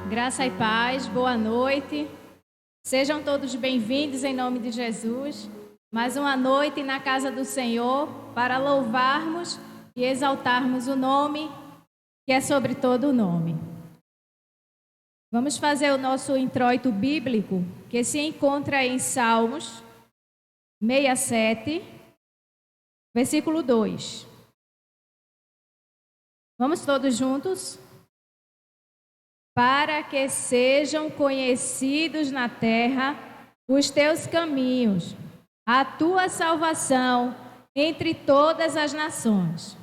Graça e paz, boa noite. Sejam todos bem-vindos em nome de Jesus. Mais uma noite na casa do Senhor para louvarmos e exaltarmos o nome que é sobre todo o nome. Vamos fazer o nosso introito bíblico que se encontra em Salmos 67, versículo 2. Vamos todos juntos? Para que sejam conhecidos na terra os teus caminhos, a tua salvação entre todas as nações.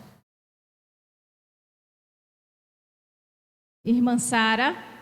Irmã Sara.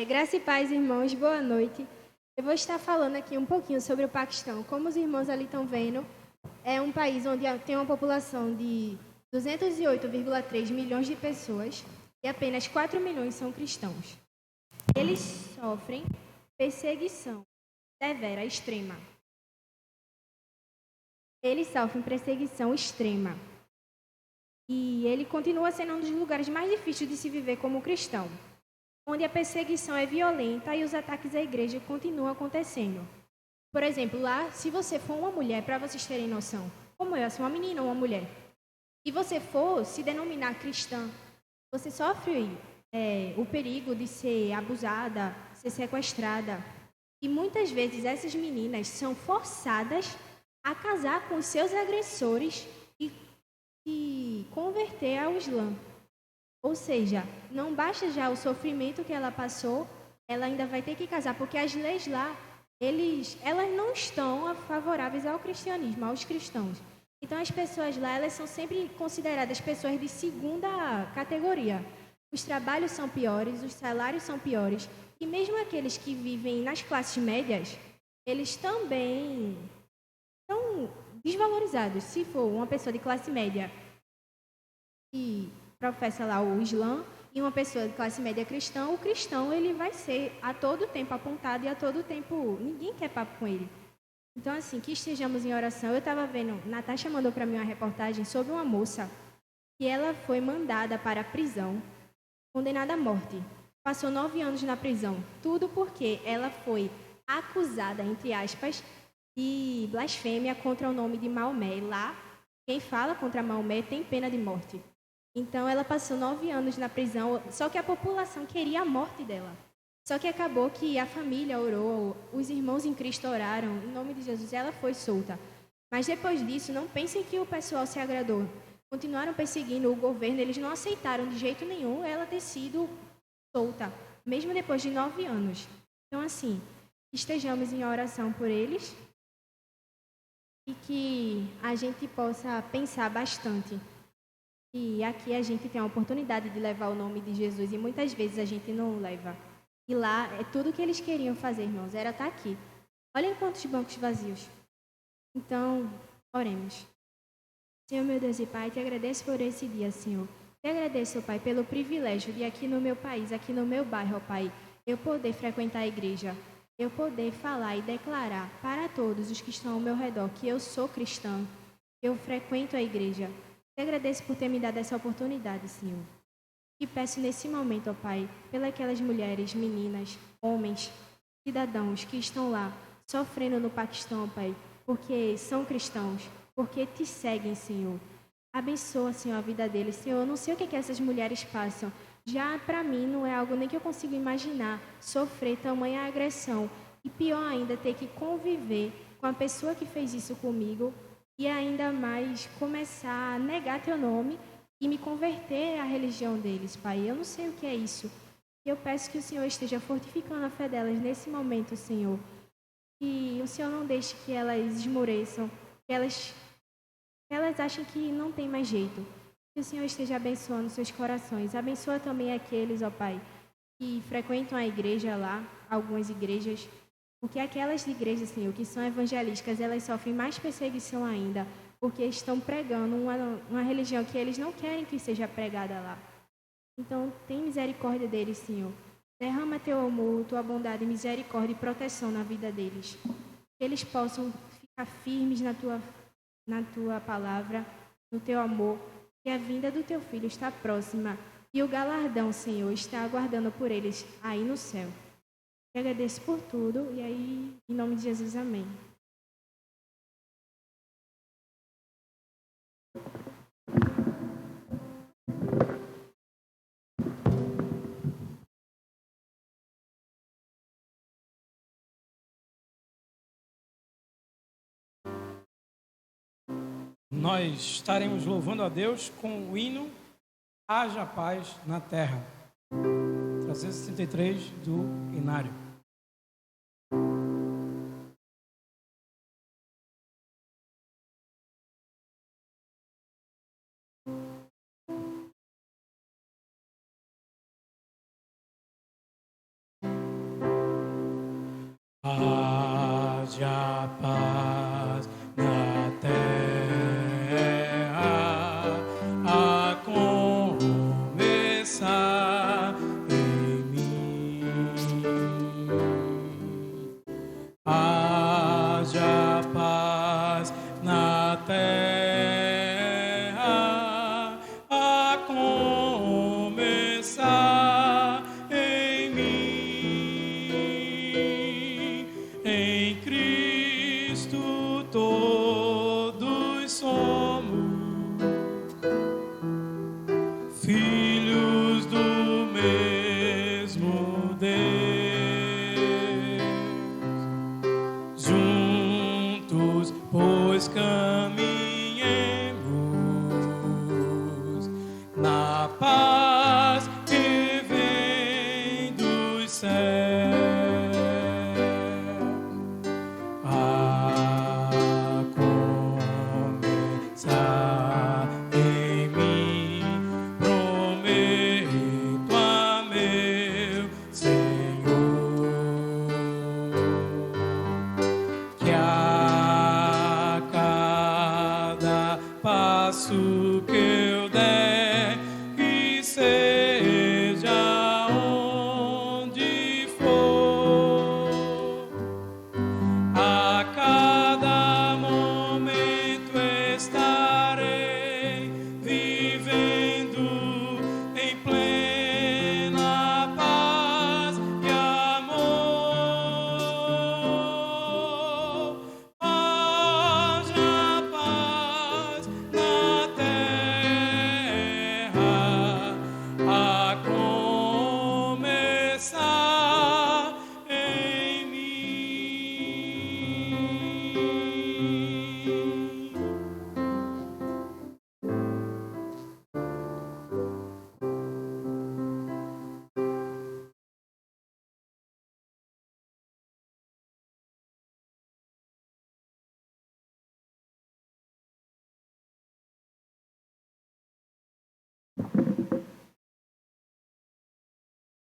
Graça e paz, irmãos, boa noite. Eu vou estar falando aqui um pouquinho sobre o Paquistão. Como os irmãos ali estão vendo, é um país onde tem uma população de 208,3 milhões de pessoas e apenas 4 milhões são cristãos. Eles sofrem perseguição severa, extrema. Eles sofrem perseguição extrema. E ele continua sendo um dos lugares mais difíceis de se viver como cristão, onde a perseguição é violenta e os ataques à igreja continuam acontecendo. Por exemplo, lá, se você for uma mulher, para vocês terem noção, como eu sou uma menina ou uma mulher, e você for se denominar cristã, você sofre o perigo de ser abusada, ser sequestrada. E muitas vezes essas meninas são forçadas a casar com seus agressores e converter ao Islã. Ou seja, não basta já o sofrimento que ela passou, ela ainda vai ter que casar, porque as leis lá, elas não estão favoráveis ao cristianismo, aos cristãos. Então as pessoas lá, elas são sempre consideradas pessoas de segunda categoria. Os trabalhos são piores, os salários são piores, e mesmo aqueles que vivem nas classes médias, eles também são desvalorizados. Se for uma pessoa de classe média e professa lá o Islã e uma pessoa de classe média cristã, o cristão ele vai ser a todo tempo apontado e a todo tempo ninguém quer papo com ele. Então, assim, que estejamos em oração. Eu estava vendo, Natasha mandou para mim uma reportagem sobre uma moça que ela foi mandada para a prisão, condenada à morte. Passou 9 anos na prisão. Tudo porque ela foi acusada, entre aspas, de blasfêmia contra o nome de Maomé. E lá, quem fala contra Maomé tem pena de morte. Então, ela passou 9 anos na prisão, só que a população queria a morte dela. Só que acabou que a família orou, os irmãos em Cristo oraram, em nome de Jesus, ela foi solta. Mas depois disso, não pensem que o pessoal se agradou. Continuaram perseguindo o governo, eles não aceitaram de jeito nenhum ela ter sido solta, mesmo depois de 9 anos. Então, assim, estejamos em oração por eles e que a gente possa pensar bastante. E aqui a gente tem a oportunidade de levar o nome de Jesus e muitas vezes a gente não leva. E lá é tudo o que eles queriam fazer, irmãos, era estar aqui. Olhem quantos bancos vazios. Então, oremos. Senhor, meu Deus e Pai, te agradeço por esse dia, Senhor. Te agradeço, Pai, pelo privilégio de aqui no meu país, aqui no meu bairro, Pai, eu poder frequentar a igreja, eu poder falar e declarar para todos os que estão ao meu redor que eu sou cristã, que eu frequento a igreja. Te agradeço por ter me dado essa oportunidade, Senhor. E peço nesse momento, ó Pai, pelas mulheres, meninas, homens, cidadãos que estão lá sofrendo no Paquistão, Pai, porque são cristãos, porque te seguem, Senhor. Abençoa, Senhor, a vida deles. Senhor, eu não sei o que essas mulheres passam. Já para mim não é algo nem que eu consigo imaginar sofrer tamanha agressão. E pior ainda, ter que conviver com a pessoa que fez isso comigo e ainda mais começar a negar teu nome e me converter à religião deles, Pai. Eu não sei o que é isso. Eu peço que o Senhor esteja fortificando a fé delas nesse momento, Senhor. E o Senhor não deixe que elas esmoreçam, que elas achem que não tem mais jeito. Que o Senhor esteja abençoando seus corações. Abençoa também aqueles, ó Pai, que frequentam a igreja lá, algumas igrejas. Porque aquelas igrejas, Senhor, que são evangelísticas, elas sofrem mais perseguição ainda, porque estão pregando uma religião que eles não querem que seja pregada lá. Então, tem misericórdia deles, Senhor. Derrama teu amor, tua bondade, misericórdia e proteção na vida deles. Que eles possam ficar firmes na tua palavra, no teu amor, que a vinda do teu filho está próxima e o galardão, Senhor, está aguardando por eles aí no céu. Te agradeço por tudo e aí, em nome de Jesus, amém. Nós estaremos louvando a Deus com o hino Haja Paz na Terra, 363 do Inário. Haja paz na terra, a começar em mim. Haja paz na terra, a começar em mim. Em Cristo todos somos filhos do mesmo Deus. Juntos, pois caminhemos na paz que vem dos céus. A começar em mim, prometo a meu Senhor que a cada passo que eu der, que seja onde for, a cada momento estarei vivendo em plena paz e amor. Haja paz na terra, a começar em mim.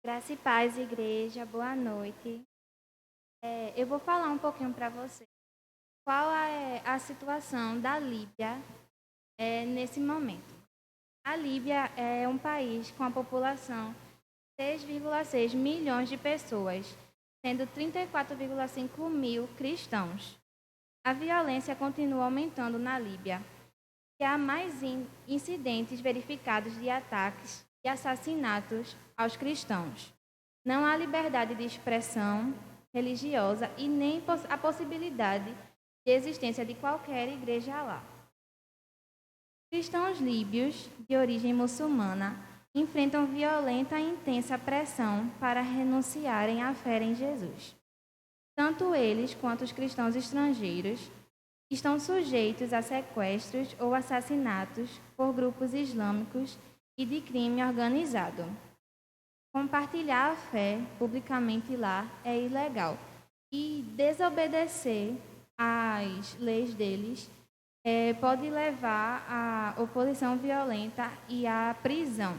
Graça e paz, igreja, boa noite. Eu vou falar um pouquinho para vocês qual é a situação da Líbia nesse momento. A Líbia é um país com a população de 6,6 milhões de pessoas, sendo 34,5 mil cristãos. A violência continua aumentando na Líbia e há mais incidentes verificados de ataques e assassinatos aos cristãos. Não há liberdade de expressão religiosa e nem a possibilidade de existência de qualquer igreja lá. Cristãos líbios, de origem muçulmana, enfrentam violenta e intensa pressão para renunciarem à fé em Jesus. Tanto eles quanto os cristãos estrangeiros estão sujeitos a sequestros ou assassinatos por grupos islâmicos e de crime organizado. Compartilhar a fé publicamente lá é ilegal e desobedecer às leis deles pode levar à oposição violenta e à prisão,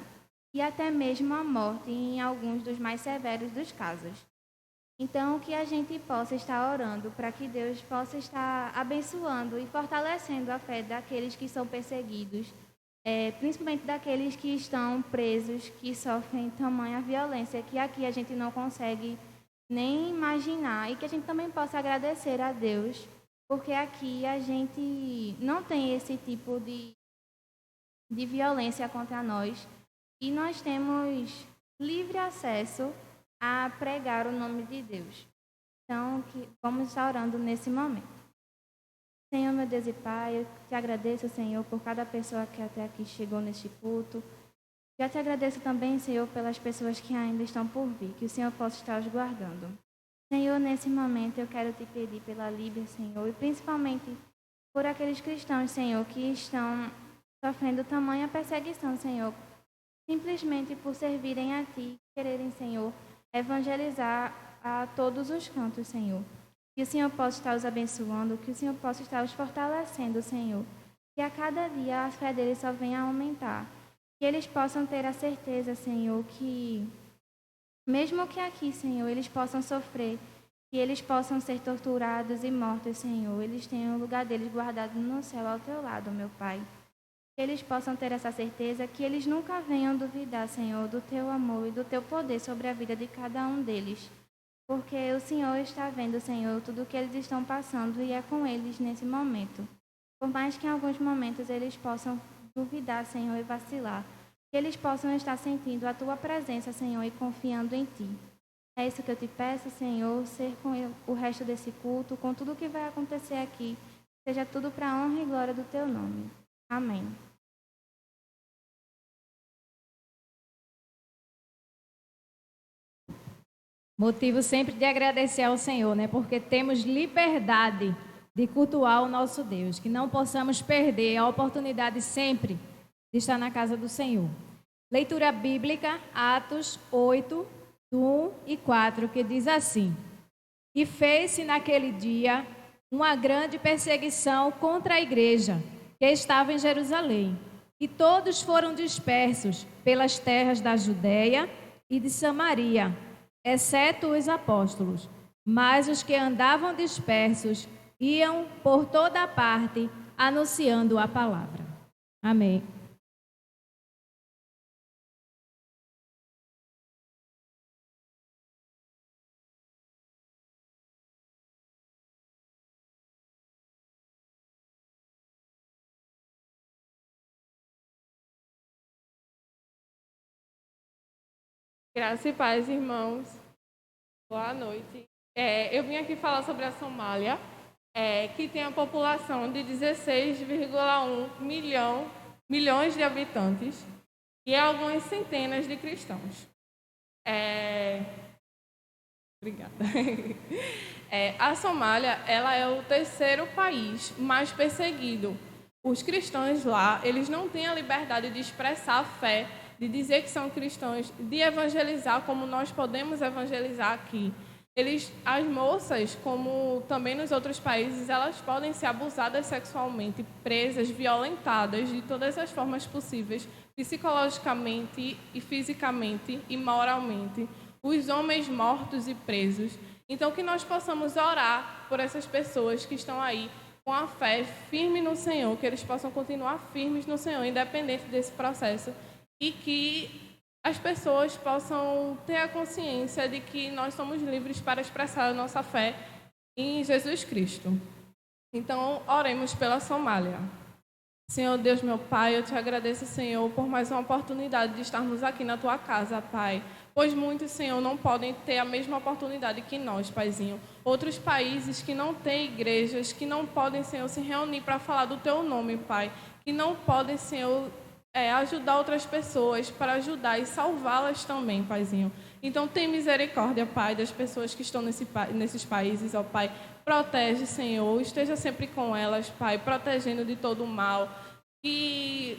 e até mesmo à morte em alguns dos mais severos dos casos. Então, que a gente possa estar orando para que Deus possa estar abençoando e fortalecendo a fé daqueles que são perseguidos, principalmente daqueles que estão presos, que sofrem tamanha violência, que aqui a gente não consegue nem imaginar, e que a gente também possa agradecer a Deus, porque aqui a gente não tem esse tipo de violência contra nós, e nós temos livre acesso a pregar o nome de Deus. Então, vamos estar orando nesse momento. Senhor, meu Deus e Pai, eu te agradeço, Senhor, por cada pessoa que até aqui chegou neste culto. Já te agradeço também, Senhor, pelas pessoas que ainda estão por vir, que o Senhor possa estar os guardando. Senhor, nesse momento eu quero te pedir pela Líbia, Senhor, e principalmente por aqueles cristãos, Senhor, que estão sofrendo tamanha perseguição, Senhor, simplesmente por servirem a Ti, quererem, Senhor, evangelizar a todos os cantos, Senhor. Que o Senhor possa estar os abençoando, que o Senhor possa estar os fortalecendo, Senhor. Que a cada dia a fé deles só venha a aumentar. Que eles possam ter a certeza, Senhor, que mesmo que aqui, Senhor, eles possam sofrer, que eles possam ser torturados e mortos, Senhor, eles tenham o lugar deles guardado no céu ao Teu lado, meu Pai. Que eles possam ter essa certeza, que eles nunca venham duvidar, Senhor, do Teu amor e do Teu poder sobre a vida de cada um deles. Porque o Senhor está vendo, Senhor, tudo o que eles estão passando e é com eles nesse momento. Por mais que em alguns momentos eles possam duvidar, Senhor, e vacilar, que eles possam estar sentindo a Tua presença, Senhor, e confiando em Ti. É isso que eu te peço, Senhor, ser com o resto desse culto, com tudo o que vai acontecer aqui, seja tudo para a honra e glória do Teu nome. Amém. Motivo sempre de agradecer ao Senhor, né? Porque temos liberdade de cultuar o nosso Deus, que não possamos perder a oportunidade sempre de estar na casa do Senhor. Leitura bíblica, Atos 8, 1 e 4, que diz assim: E fez-se naquele dia uma grande perseguição contra a igreja que estava em Jerusalém, e todos foram dispersos pelas terras da Judéia e de Samaria, exceto os apóstolos. Mas os que andavam dispersos iam por toda a parte anunciando a palavra. Amém. Graça e paz, irmãos. Boa noite. Eu vim aqui falar sobre a Somália, que tem a população de 16,1 milhões de habitantes e algumas centenas de cristãos. Obrigada. A Somália, ela é o terceiro país mais perseguido. Os cristãos lá, eles não têm a liberdade de expressar a fé, de dizer que são cristãos, de evangelizar como nós podemos evangelizar aqui. As moças, como também nos outros países, elas podem ser abusadas sexualmente, presas, violentadas de todas as formas possíveis, psicologicamente e fisicamente e moralmente. Os homens mortos e presos. Então, que nós possamos orar por essas pessoas que estão aí com a fé firme no Senhor, que eles possam continuar firmes no Senhor, independente desse processo, e que as pessoas possam ter a consciência de que nós somos livres para expressar a nossa fé em Jesus Cristo. Então, oremos pela Somália. Senhor Deus, meu Pai, eu te agradeço, Senhor, por mais uma oportunidade de estarmos aqui na Tua casa, Pai. Pois muitos, Senhor, não podem ter a mesma oportunidade que nós, Paizinho. Outros países que não têm igrejas, que não podem, Senhor, se reunir para falar do Teu nome, Pai. e não podem, Senhor, ajudar outras pessoas para ajudar e salvá-las também, Paizinho. Então, tem misericórdia, Pai, das pessoas que estão nesses países, ó Pai. Protege, Senhor, esteja sempre com elas, Pai, protegendo de todo o mal. Que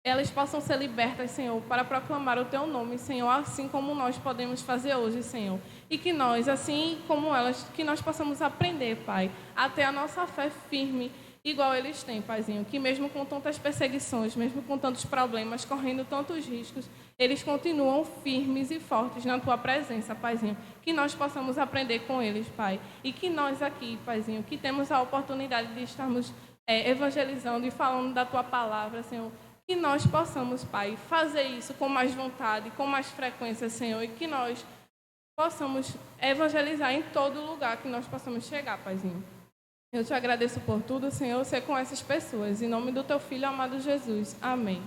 elas possam ser libertas, Senhor, para proclamar o Teu nome, Senhor, assim como nós podemos fazer hoje, Senhor. E que nós, assim como elas, que nós possamos aprender, Pai, a ter a nossa fé firme, igual eles têm, Paizinho. Que mesmo com tantas perseguições, mesmo com tantos problemas, correndo tantos riscos, eles continuam firmes e fortes na Tua presença, Paizinho. Que nós possamos aprender com eles, Pai. E que nós aqui, Paizinho, que temos a oportunidade de estarmos evangelizando e falando da Tua palavra, Senhor, que nós possamos, Pai, fazer isso com mais vontade, com mais frequência, Senhor, e que nós possamos evangelizar em todo lugar que nós possamos chegar, Paizinho. Eu te agradeço por tudo, Senhor, ser com essas pessoas. Em nome do Teu Filho amado Jesus. Amém.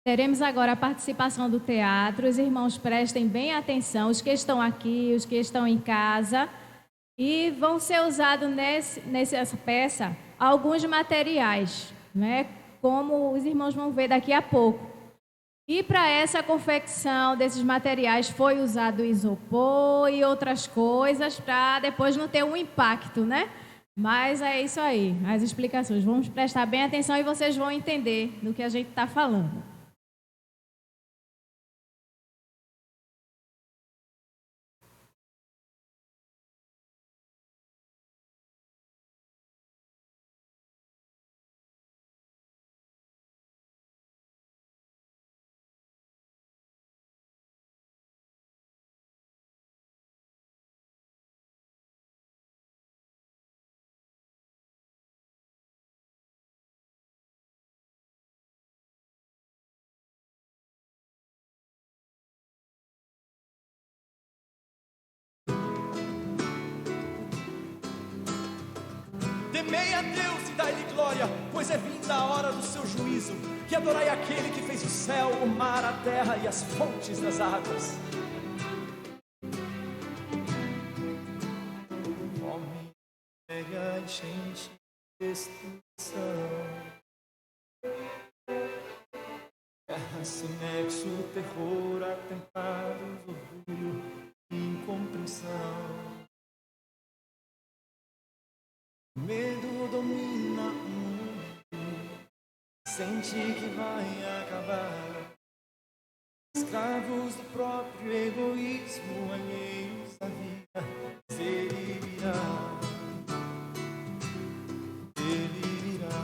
Teremos agora a participação do teatro. Os irmãos prestem bem atenção, os que estão aqui, os que estão em casa. E vão ser usados nessa peça alguns materiais, né? Como os irmãos vão ver daqui a pouco. E para essa confecção desses materiais foi usado isopor e outras coisas para depois não ter um impacto, né? Mas é isso aí, as explicações. Vamos prestar bem atenção e vocês vão entender do que a gente está falando. Temei a Deus e dai-lhe glória, pois é vinda a hora do seu juízo. E adorai aquele que fez o céu, o mar, a terra e as fontes das águas. Fome, miséria, enchente, destruição, guerra sem nexo, terror, atentados, orgulho e incompreensão. Medo domina o mundo, sente que vai acabar. Escravos do próprio egoísmo, alheios à vida, ele virá. Ele virá.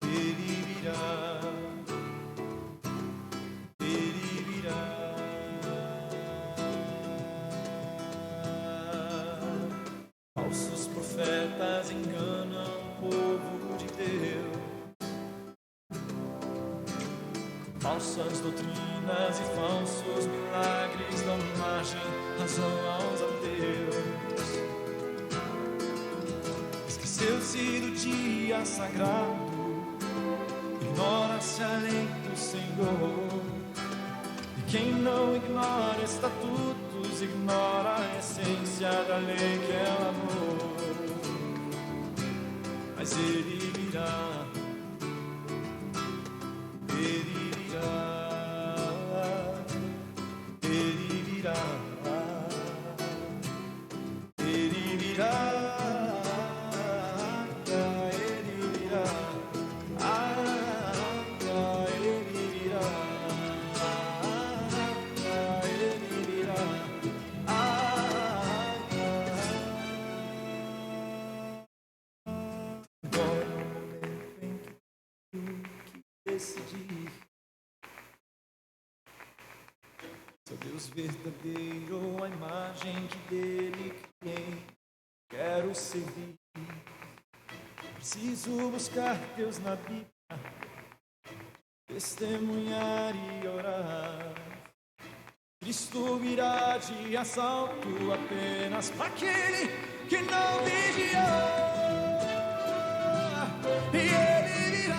Ele virá. Ele virá. Falsos profetas enganam o povo de Deus. Falsas doutrinas e falsos milagres dão margem, razão aos ateus. Esqueceu-se do dia sagrado, ignora-se a lei do Senhor. E quem não ignora estatutos, ignora a essência da lei que é o amor. Mas ele virá. Ele virá. Ele virá. Ele virá. Decidir seu Deus verdadeiro, a imagem que dele criei, quero servir. Preciso buscar Deus na Bíblia, testemunhar e orar. Cristo virá de assalto apenas para aquele que não vigiou. E ele virá.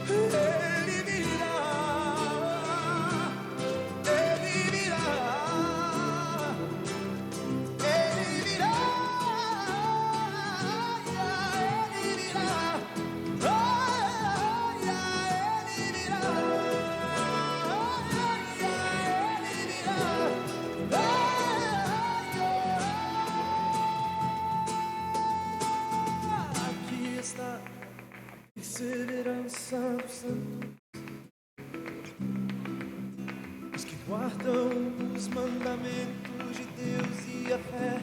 Ele virá, ele virá, perseverança dos santos, os que guardam os mandamentos de Deus e a fé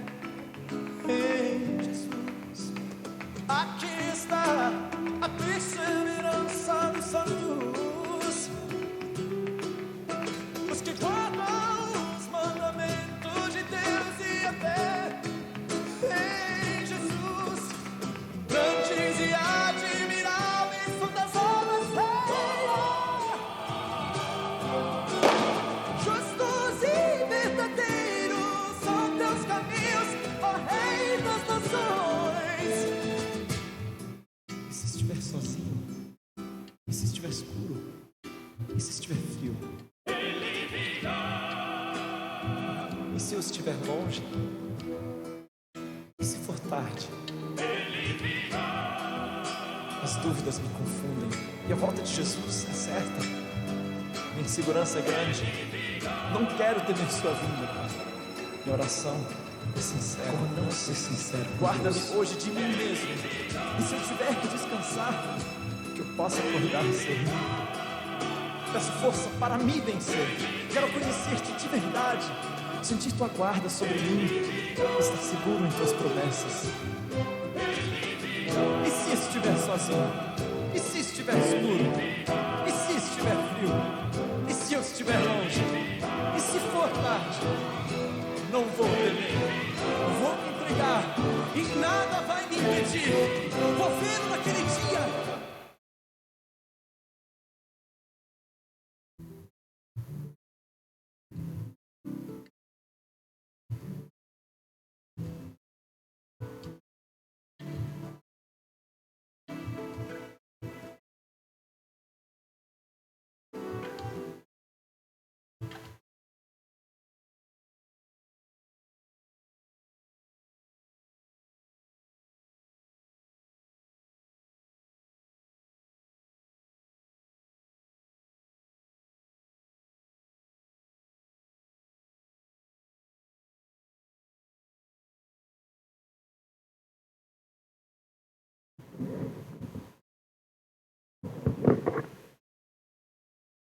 em Jesus. Aqui está a perseverança dos santos, os que guardam os mandamentos de Deus e a fé em Jesus. Grandes e admiráveis são das obras dele, justos e verdadeiros são teus caminhos, ó Rei das nações. E se estiver sozinho? E se estiver escuro? E se estiver frio? E se eu estiver longe? E se for tarde? As dúvidas me confundem e a volta de Jesus é certa. Minha insegurança é grande. Não quero temer sua vinda. Minha oração é sincera. Como não ser sincero? Guarda-me hoje de mim mesmo. E se eu tiver que descansar, que eu possa acordar sorrindo. Peço força para me vencer. Quero conhecer-te de verdade, sentir tua guarda sobre mim, estar seguro em tuas promessas. E se estiver sozinho? E se estiver escuro? E se estiver frio? E se eu estiver longe? E se for tarde? Não vou temer. Vou me entregar e nada vai me impedir. Vou vê-lo naquele dia.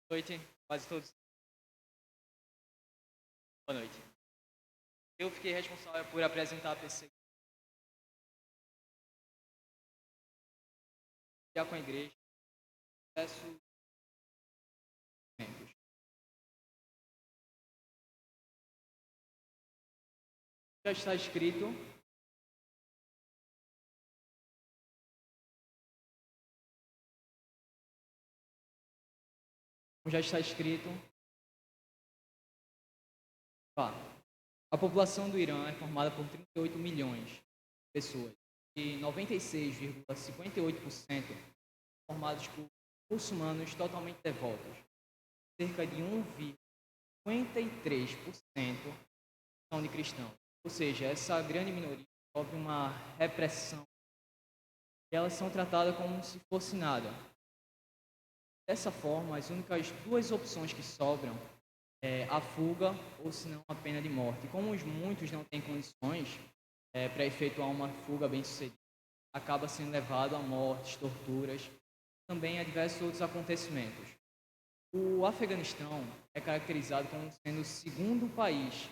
Boa noite, quase todos. Boa noite. Eu fiquei responsável por apresentar a perseguição com a igreja. Peço membros. Já está escrito. Como já está escrito, a população do Irã é formada por 38 milhões de pessoas e 96,58% formados por muçulmanos totalmente devotos. Cerca de 1,53% são de cristãos. Ou seja, essa grande minoria sofre uma repressão e elas são tratadas como se fosse nada. Dessa forma, as únicas duas opções que sobram é a fuga ou, se não, a pena de morte. E como muitos não têm condições para efetuar uma fuga bem-sucedida, acaba sendo levado a mortes, torturas, também a diversos outros acontecimentos. O Afeganistão é caracterizado como sendo o segundo país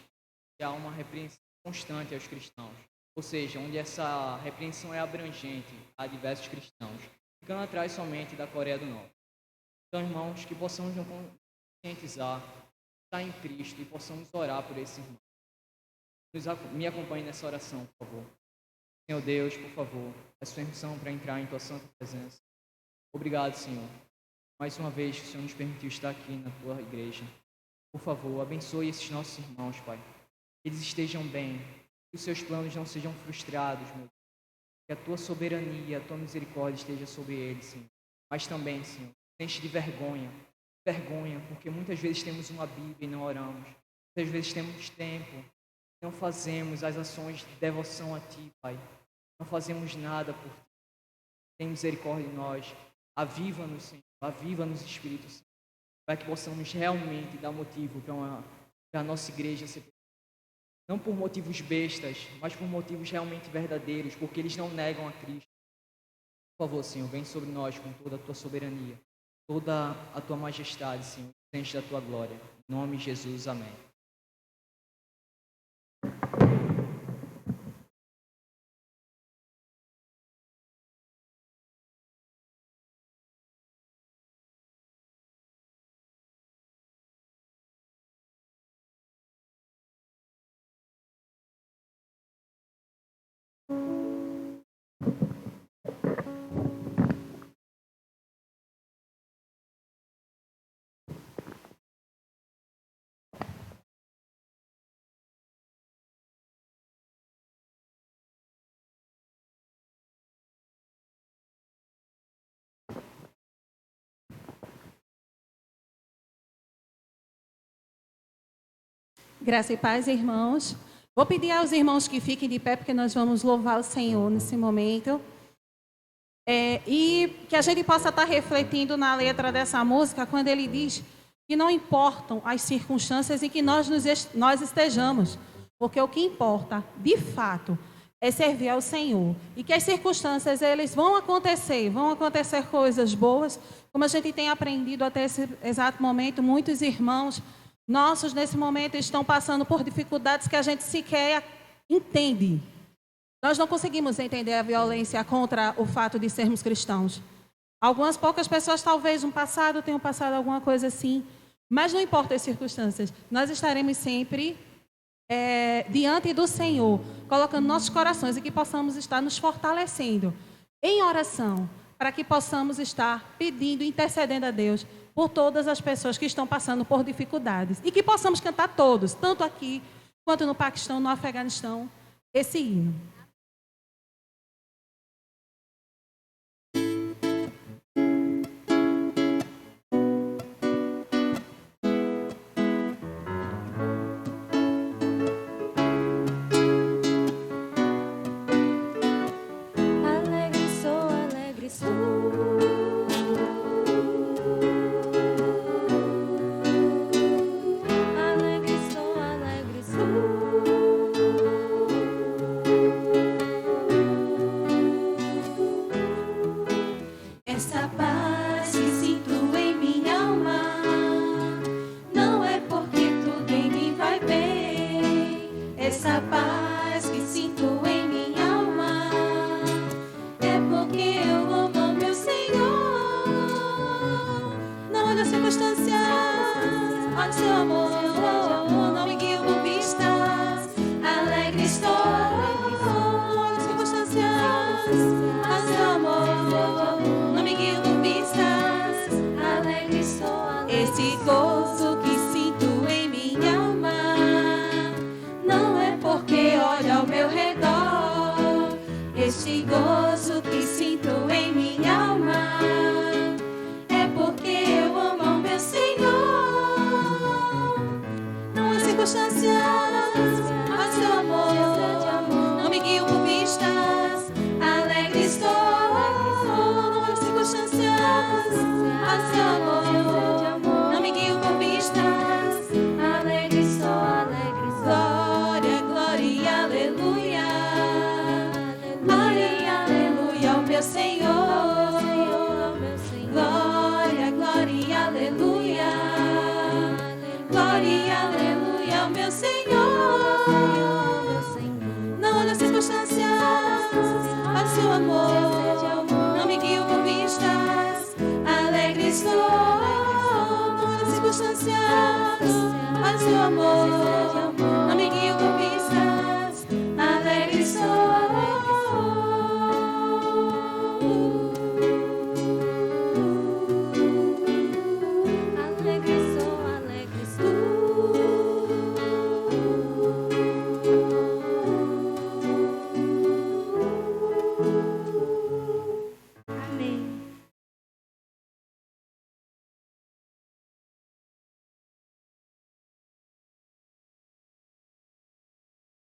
que há uma repreensão constante aos cristãos, ou seja, onde essa repreensão é abrangente a diversos cristãos, ficando atrás somente da Coreia do Norte. Então, irmãos, que possamos nos conscientizar, estar em Cristo e possamos orar por esses irmãos. Me acompanhe nessa oração, por favor. Senhor Deus, por favor, a sua permissão para entrar em tua santa presença. Obrigado, Senhor. Mais uma vez que o Senhor nos permitiu estar aqui na tua igreja. Por favor, abençoe esses nossos irmãos, Pai. Que eles estejam bem, que os seus planos não sejam frustrados, meu Deus. Que a tua soberania, a tua misericórdia esteja sobre eles, Senhor. Mas também, Senhor, enche de vergonha, porque muitas vezes temos uma Bíblia e não oramos. Muitas vezes temos tempo, não fazemos as ações de devoção a Ti, Pai. Não fazemos nada por Ti. Tem misericórdia de nós. Aviva-nos, Senhor. Aviva-nos, Espírito Santo. Para que possamos realmente dar motivo para a nossa igreja ser. Não por motivos bestas, mas por motivos realmente verdadeiros, porque eles não negam a Cristo. Por favor, Senhor, vem sobre nós com toda a tua soberania, toda a tua majestade, Senhor, diante da tua glória. Em nome de Jesus, amém. Graça e paz, irmãos. Vou pedir aos irmãos que fiquem de pé, porque nós vamos louvar o Senhor nesse momento. E que a gente possa estar refletindo na letra dessa música, quando ele diz que não importam as circunstâncias em que nós estejamos, porque o que importa, de fato, é servir ao Senhor. E que as circunstâncias, eles vão acontecer coisas boas, como a gente tem aprendido até esse exato momento. Muitos irmãos nossos, nesse momento, estão passando por dificuldades que a gente sequer entende. Nós não conseguimos entender a violência contra o fato de sermos cristãos. Algumas poucas pessoas, talvez, no passado, tenham passado alguma coisa assim, mas não importa as circunstâncias. Nós estaremos sempre diante do Senhor, colocando nossos corações e que possamos estar nos fortalecendo em oração, para que possamos estar pedindo, intercedendo a Deus por todas as pessoas que estão passando por dificuldades. E que possamos cantar todos, tanto aqui quanto no Paquistão, no Afeganistão, esse hino.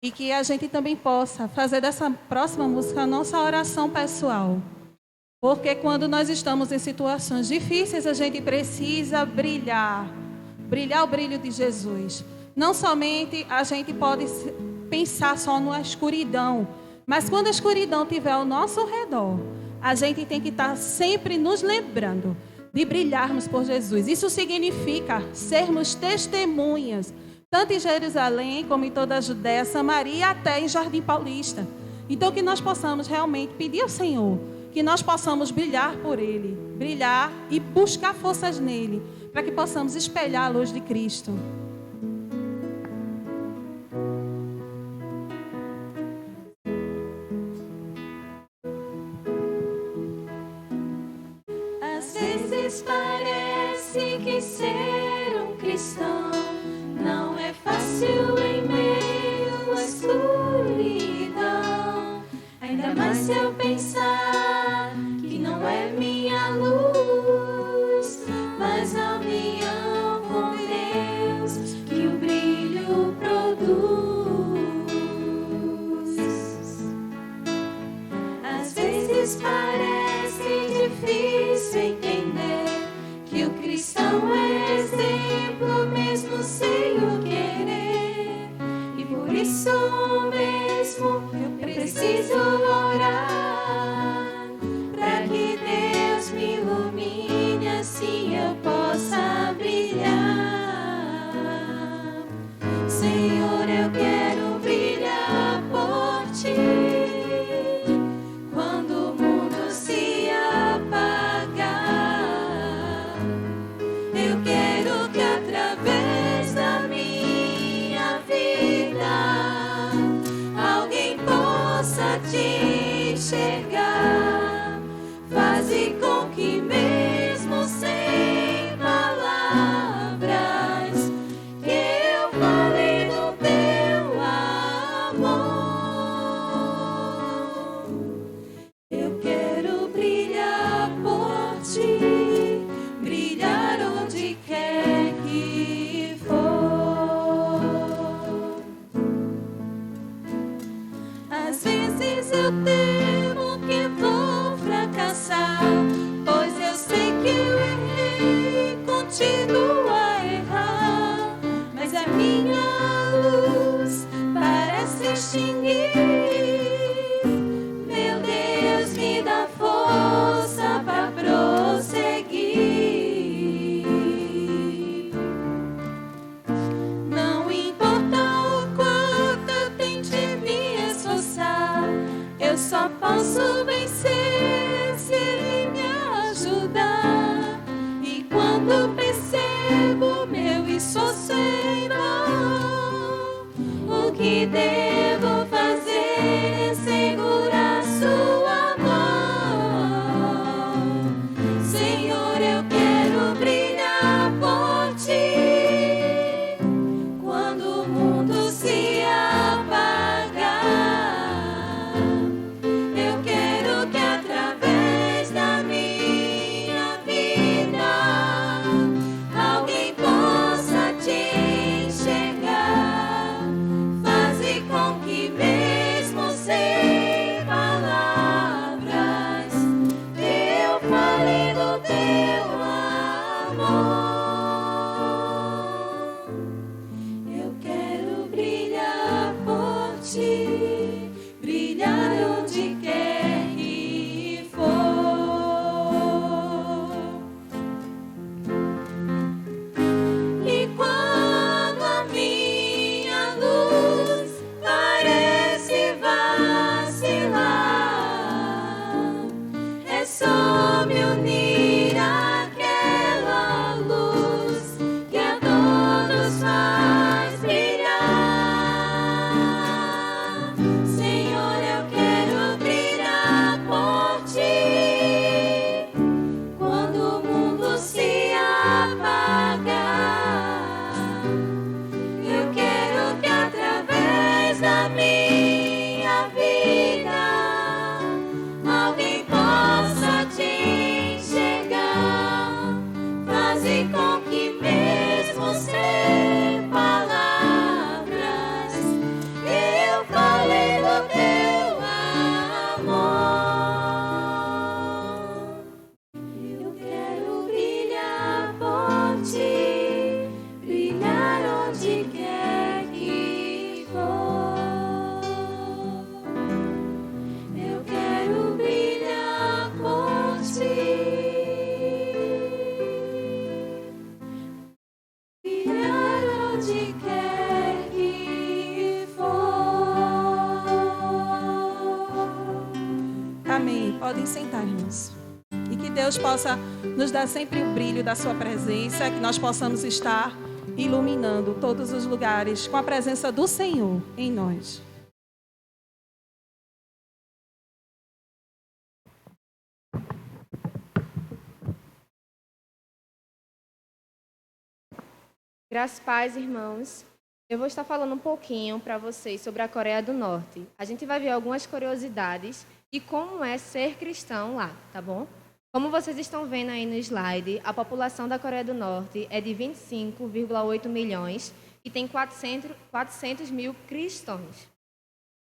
E que a gente também possa fazer dessa próxima música a nossa oração pessoal. Porque quando nós estamos em situações difíceis, a gente precisa brilhar o brilho de Jesus. Não somente a gente pode pensar só na escuridão, Mas quando a escuridão estiver ao nosso redor, a gente tem que estar sempre nos lembrando de brilharmos por Jesus. Isso significa sermos testemunhas, tanto em Jerusalém como em toda a Judéia, Samaria e até em Jardim Paulista. Então que nós possamos realmente pedir ao Senhor, que nós possamos brilhar por Ele, brilhar e buscar forças nele, para que possamos espelhar a luz de Cristo. Às vezes parece que ser um cristão não é fácil em meio à escuridão. Ainda mais se eu pensar que não é minha luz, mas a união com Deus que o brilho produz. Às vezes parece difícil entender que o cristão é exemplo mesmo sem o querer, e por isso mesmo eu preciso orar para que Deus me ilumine, assim eu possa brilhar. Senhor, eu quero brilhar por Ti quando o mundo se apagar. Eu quero que através da minha vida alguém possa Te enxergar. Faze com que mesmo sem palavras que eu fale do Teu amor. Eu quero brilhar por Ti, brilhar onde quer que for. Às vezes eu temo que vou fracassar, pois eu sei que eu errei, continuo a errar, mas a minha luz parece extinguir. Meu Deus, me dá força para prosseguir. Não importa o quanto eu tente me esforçar, eu só posso vencer se Ele me ajudar. E quando percebo meu esforço em vão, o que devo fazer é segurar Sua mão. Senhor, eu quero brilhar por Ti quando o mundo se apagar. Eu quero que através da minha vida alguém possa Te enxergar. Faze com que mesmo sem palavras eu fale do Teu amor. Eu quero brilhar por Ti, brilhar onde quer que for. E quando a minha luz parece vacilar, é só me unir àquela luz que a todos faz brilhar. Senhor, eu quero brilhar por Ti quando o mundo se apagar. Eu quero que através da minha vida alguém possa Te enxergar. Amém. Podem sentar, irmãos. E que Deus possa nos dar sempre o brilho da sua presença, que nós possamos estar iluminando todos os lugares com a presença do Senhor em nós. Graças, paz, irmãos. Eu vou estar falando um pouquinho para vocês sobre a Coreia do Norte. A gente vai ver algumas curiosidades e como é ser cristão lá, tá bom? Como vocês estão vendo aí no slide, a população da Coreia do Norte é de 25,8 milhões e tem 400 mil cristãos.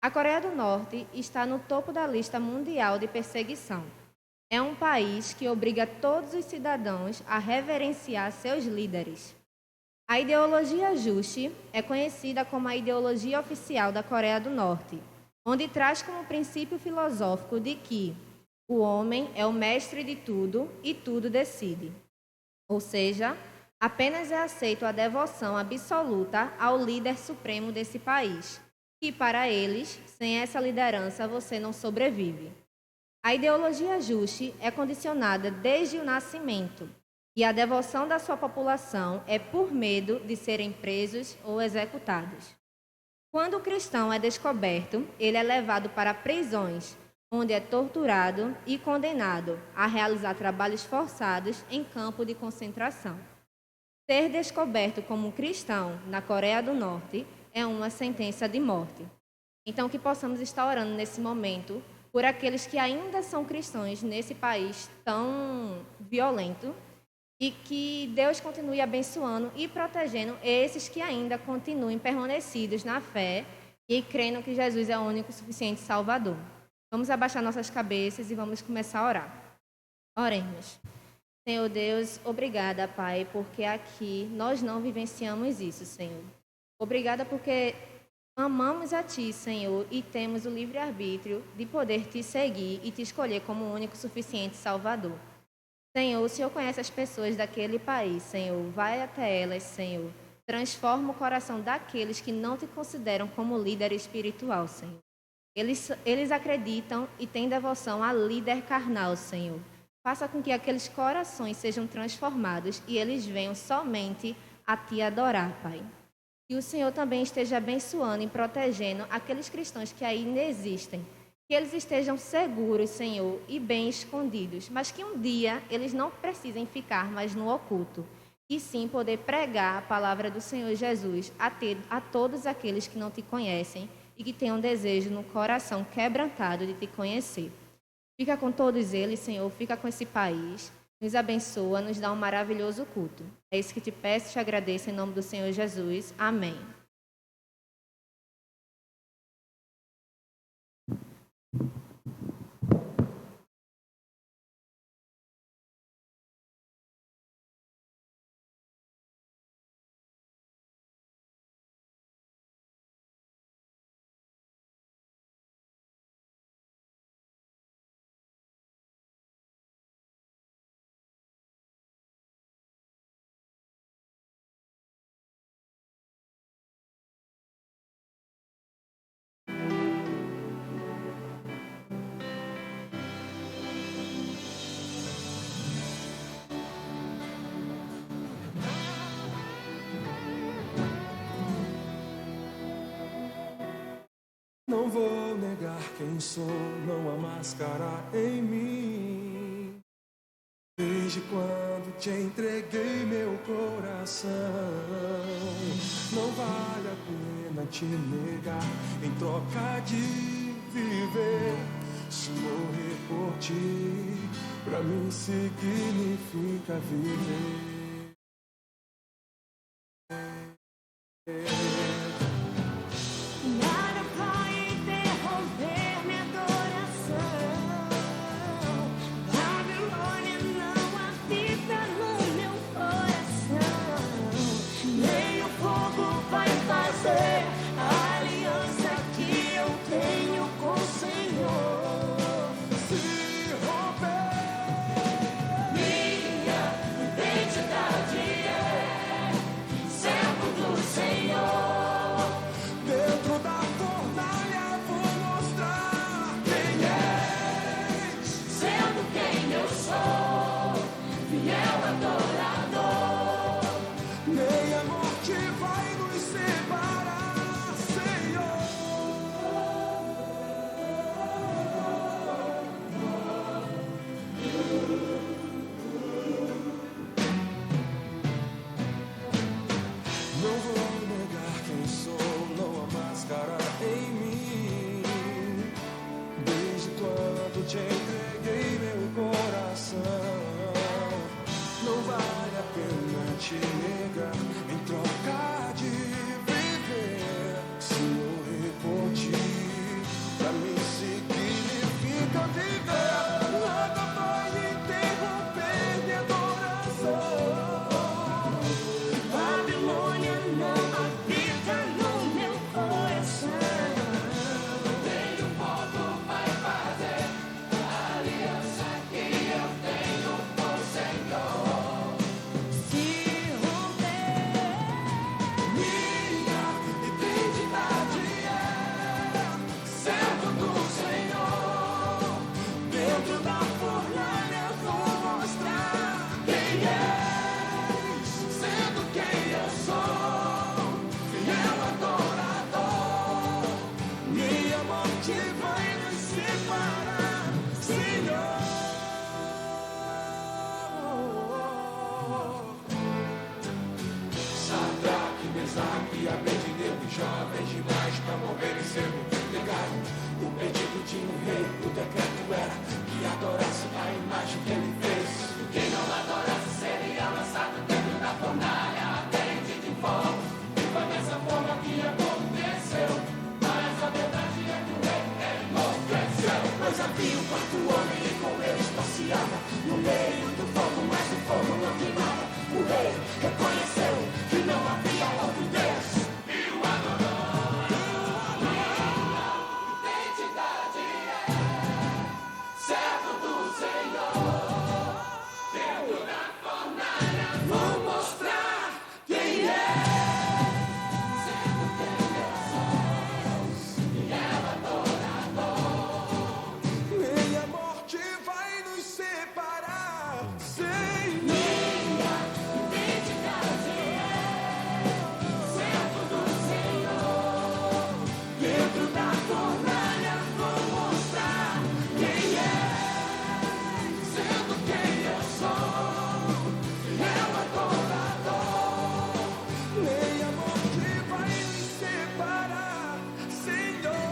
A Coreia do Norte está no topo da lista mundial de perseguição. É um país que obriga todos os cidadãos a reverenciar seus líderes. A ideologia Juche é conhecida como a ideologia oficial da Coreia do Norte, onde traz como princípio filosófico de que o homem é o mestre de tudo e tudo decide. Ou seja, apenas é aceito a devoção absoluta ao líder supremo desse país, e para eles, sem essa liderança, você não sobrevive. A ideologia Juche é condicionada desde o nascimento, e a devoção da sua população é por medo de serem presos ou executados. Quando o cristão é descoberto, ele é levado para prisões, onde é torturado e condenado a realizar trabalhos forçados em campo de concentração. Ser descoberto como cristão na Coreia do Norte é uma sentença de morte. Então, que possamos estar orando nesse momento por aqueles que ainda são cristãos nesse país tão violento, e que Deus continue abençoando e protegendo esses que ainda continuem permanecidos na fé e crendo que Jesus é o único e suficiente Salvador. Vamos abaixar nossas cabeças e vamos começar a orar. Oremos. Senhor Deus, obrigada, Pai, porque aqui nós não vivenciamos isso, Senhor. Obrigada porque amamos a Ti, Senhor, e temos o livre-arbítrio de poder Te seguir e Te escolher como o único e suficiente Salvador. Senhor, o Senhor conhece as pessoas daquele país, Senhor. Vai até elas, Senhor. Transforma o coração daqueles que não Te consideram como líder espiritual, Senhor. Eles acreditam e têm devoção a líder carnal, Senhor. Faça com que aqueles corações sejam transformados e eles venham somente a Te adorar, Pai. Que o Senhor também esteja abençoando e protegendo aqueles cristãos que ainda existem. Que eles estejam seguros, Senhor, e bem escondidos, mas que um dia eles não precisem ficar mais no oculto, e sim poder pregar a palavra do Senhor Jesus a todos aqueles que não Te conhecem e que tenham desejo no coração quebrantado de Te conhecer. Fica com todos eles, Senhor, fica com esse país, nos abençoa, nos dá um maravilhoso culto. É isso que Te peço e Te agradeço em nome do Senhor Jesus. Amém. Não vou negar quem sou, não há máscara em mim. Desde quando te entreguei meu coração, não vale a pena te negar. Em troca de viver, se morrer por ti, pra mim significa viver. Minha identidade. Nem a morte vai nos separar, Senhor. Dentro da fornalha vou mostrar quem é, sendo quem eu sou, fiel adorador. Nem a morte vai nos separar, Senhor.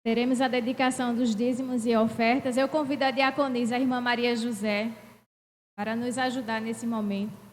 Teremos a dedicação dos dízimos e ofertas. Eu convido a diaconisa, a irmã Maria José, para nos ajudar nesse momento.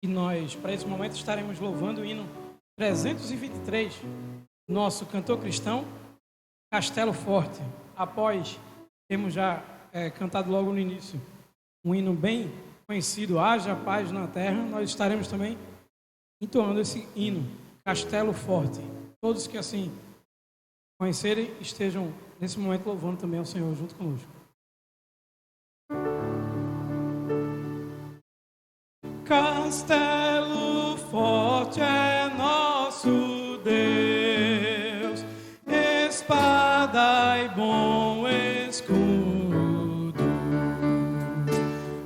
E nós, para esse momento, estaremos louvando o hino 323, nosso cantor cristão, Castelo Forte. Após termos já cantado logo no início um hino bem conhecido, Haja Paz na Terra, nós estaremos também entoando esse hino, Castelo Forte. Todos que assim conhecerem, estejam nesse momento louvando também ao Senhor junto conosco. Castelo forte é nosso Deus, espada e bom escudo,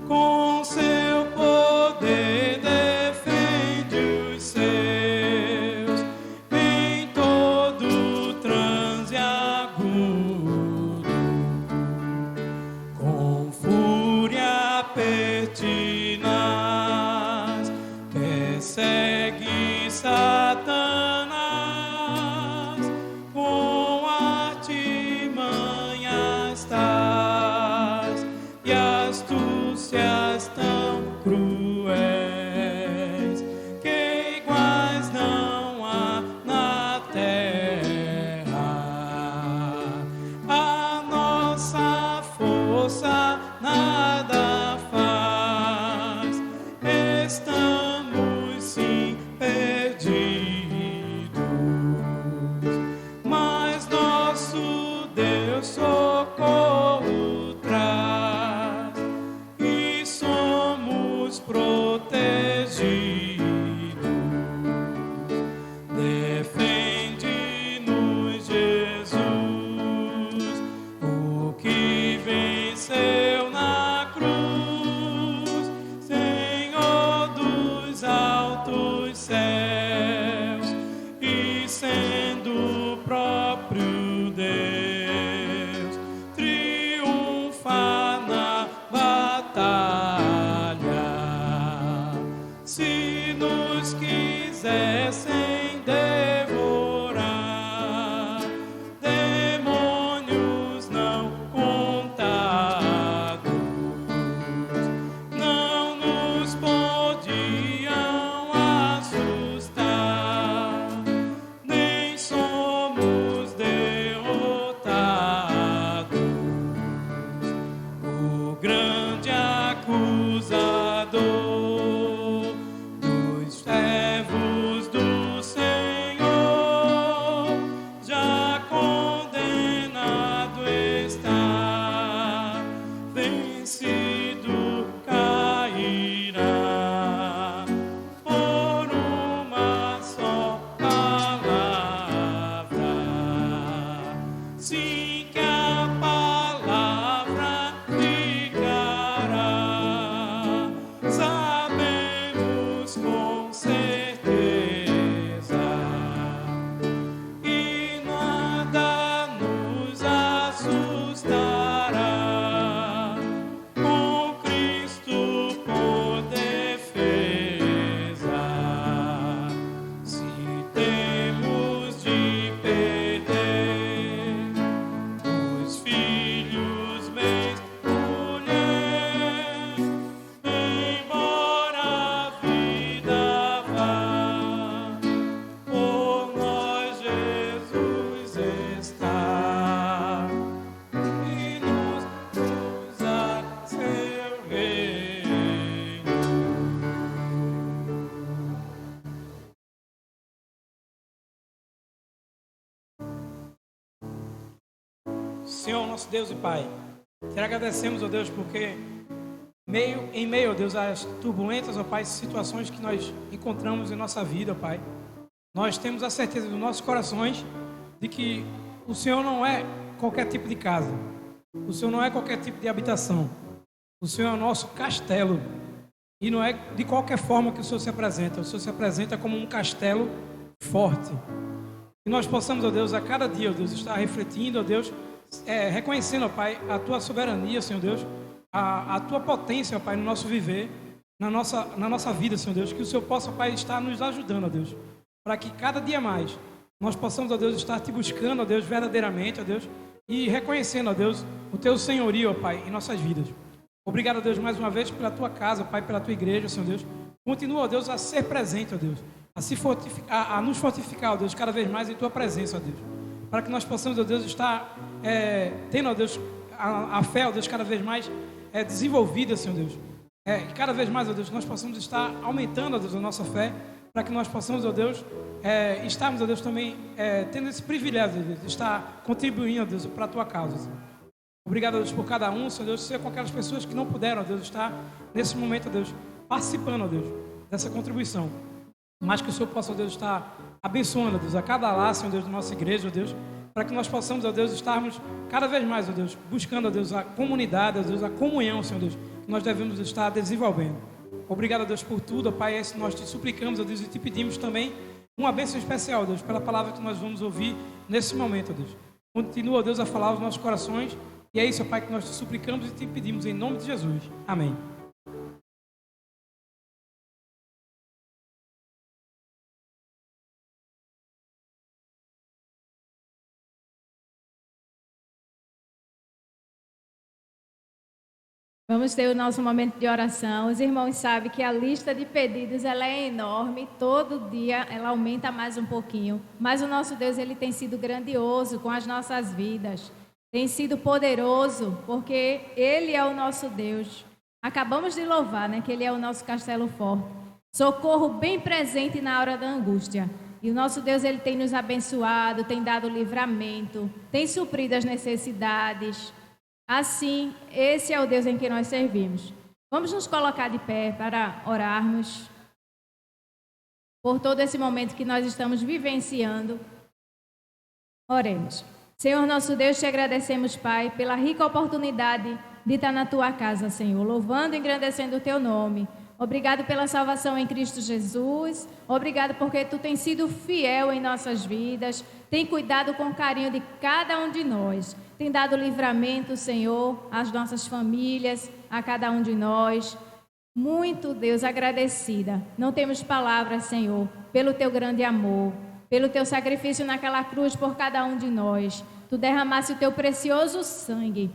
com seu poder defende os seus em todo transe agudo, com fúria pertinaz segue Satanás, com artimanhas tais e astúcias tão cruéis, que iguais não há na terra. A nossa força nada faz, estamos sim perdidos, mas nosso Deus socorro traz e somos protegidos. Defende-nos, Jesus, o que venceu na Senhor, nosso Deus e Pai, te agradecemos, ó Deus, porque em meio, ó Deus, às turbulências, ó Pai, situações que nós encontramos em nossa vida, ó Pai, nós temos a certeza dos nossos corações de que o Senhor não é qualquer tipo de casa, o Senhor não é qualquer tipo de habitação, o Senhor é o nosso castelo, e não é de qualquer forma que o Senhor se apresenta como um castelo forte. Que nós possamos, ó Deus, a cada dia, ó Deus, estar refletindo, ó Deus, reconhecendo, ó Pai, a Tua soberania, Senhor Deus, a Tua potência, ó Pai, no nosso viver, na nossa vida, Senhor Deus, que o Senhor possa, ó Pai, estar nos ajudando, ó Deus, para que cada dia mais nós possamos, ó Deus, estar Te buscando, ó Deus, verdadeiramente, ó Deus, e reconhecendo, ó Deus, o Teu senhorio, ó Pai, em nossas vidas. Obrigado, ó Deus, mais uma vez pela Tua casa, ó Pai, pela Tua igreja, Senhor Deus. Continua, ó Deus, a ser presente, ó Deus, a nos fortificar, ó Deus, cada vez mais em Tua presença, ó Deus, para que nós possamos, ó Deus, estar tendo, ó Deus, a fé, ó Deus, cada vez mais desenvolvida, Senhor Deus. E cada vez mais, ó Deus, nós possamos estar aumentando, ó Deus, a nossa fé, para que nós possamos, ó Deus, estarmos, ó Deus, também tendo esse privilégio, ó Deus, de estar contribuindo, ó Deus, para a Tua causa, Senhor. Obrigado, ó Deus, por cada um, Senhor Deus, seja com aquelas pessoas que não puderam, ó Deus, estar nesse momento, ó Deus, participando, ó Deus, dessa contribuição. Mas que o Senhor possa, ó Deus, estar abençoando, ó Deus, a cada lar, Senhor Deus, da nossa igreja, ó Deus, para que nós possamos, ó Deus, estarmos cada vez mais, ó Deus, buscando, ó Deus, a comunidade, ó Deus, a comunhão, Senhor Deus, que nós devemos estar desenvolvendo. Obrigado, ó Deus, por tudo, ó Pai, esse nós te suplicamos, ó Deus, e te pedimos também uma bênção especial, ó Deus, pela palavra que nós vamos ouvir nesse momento, ó Deus. Continua, ó Deus, a falar aos nossos corações, e é isso, ó Pai, que nós te suplicamos e te pedimos em nome de Jesus. Amém. Vamos ter o nosso momento de oração. Os irmãos sabem que a lista de pedidos ela é enorme. Todo dia ela aumenta mais um pouquinho. Mas o nosso Deus ele tem sido grandioso com as nossas vidas. Tem sido poderoso porque Ele é o nosso Deus. Acabamos de louvar, né? Que Ele é o nosso castelo forte. Socorro bem presente na hora da angústia. E o nosso Deus ele tem nos abençoado, tem dado livramento, tem suprido as necessidades. Assim, esse é o Deus em que nós servimos. Vamos nos colocar de pé para orarmos por todo esse momento que nós estamos vivenciando. Oremos. Senhor nosso Deus, te agradecemos, Pai, pela rica oportunidade de estar na Tua casa, Senhor, louvando e engrandecendo o Teu nome. Obrigado pela salvação em Cristo Jesus. Obrigado porque Tu tens sido fiel em nossas vidas, tem cuidado com carinho de cada um de nós. Tem dado livramento, Senhor, às nossas famílias, a cada um de nós. Muito, Deus, agradecida. Não temos palavras, Senhor, pelo Teu grande amor, pelo Teu sacrifício naquela cruz por cada um de nós. Tu derramaste o Teu precioso sangue,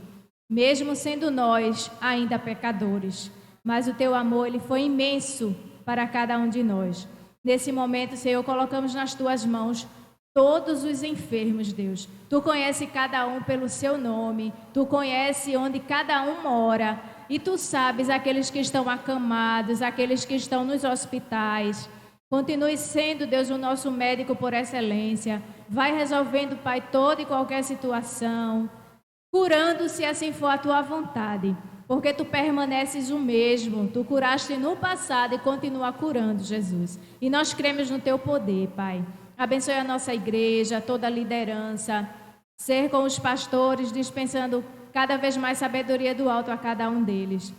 mesmo sendo nós ainda pecadores. Mas o Teu amor, ele foi imenso para cada um de nós. Nesse momento, Senhor, colocamos nas Tuas mãos todos os enfermos, Deus. Tu conhece cada um pelo seu nome. Tu conhece onde cada um mora. E Tu sabes aqueles que estão acamados, aqueles que estão nos hospitais. Continue sendo, Deus, o nosso médico por excelência. Vai resolvendo, Pai, toda e qualquer situação. Curando, se assim for a Tua vontade. Porque Tu permaneces o mesmo. Tu curaste no passado e continua curando, Jesus. E nós cremos no Teu poder, Pai. Abençoe a nossa igreja, toda a liderança, ser com os pastores, dispensando cada vez mais sabedoria do alto a cada um deles.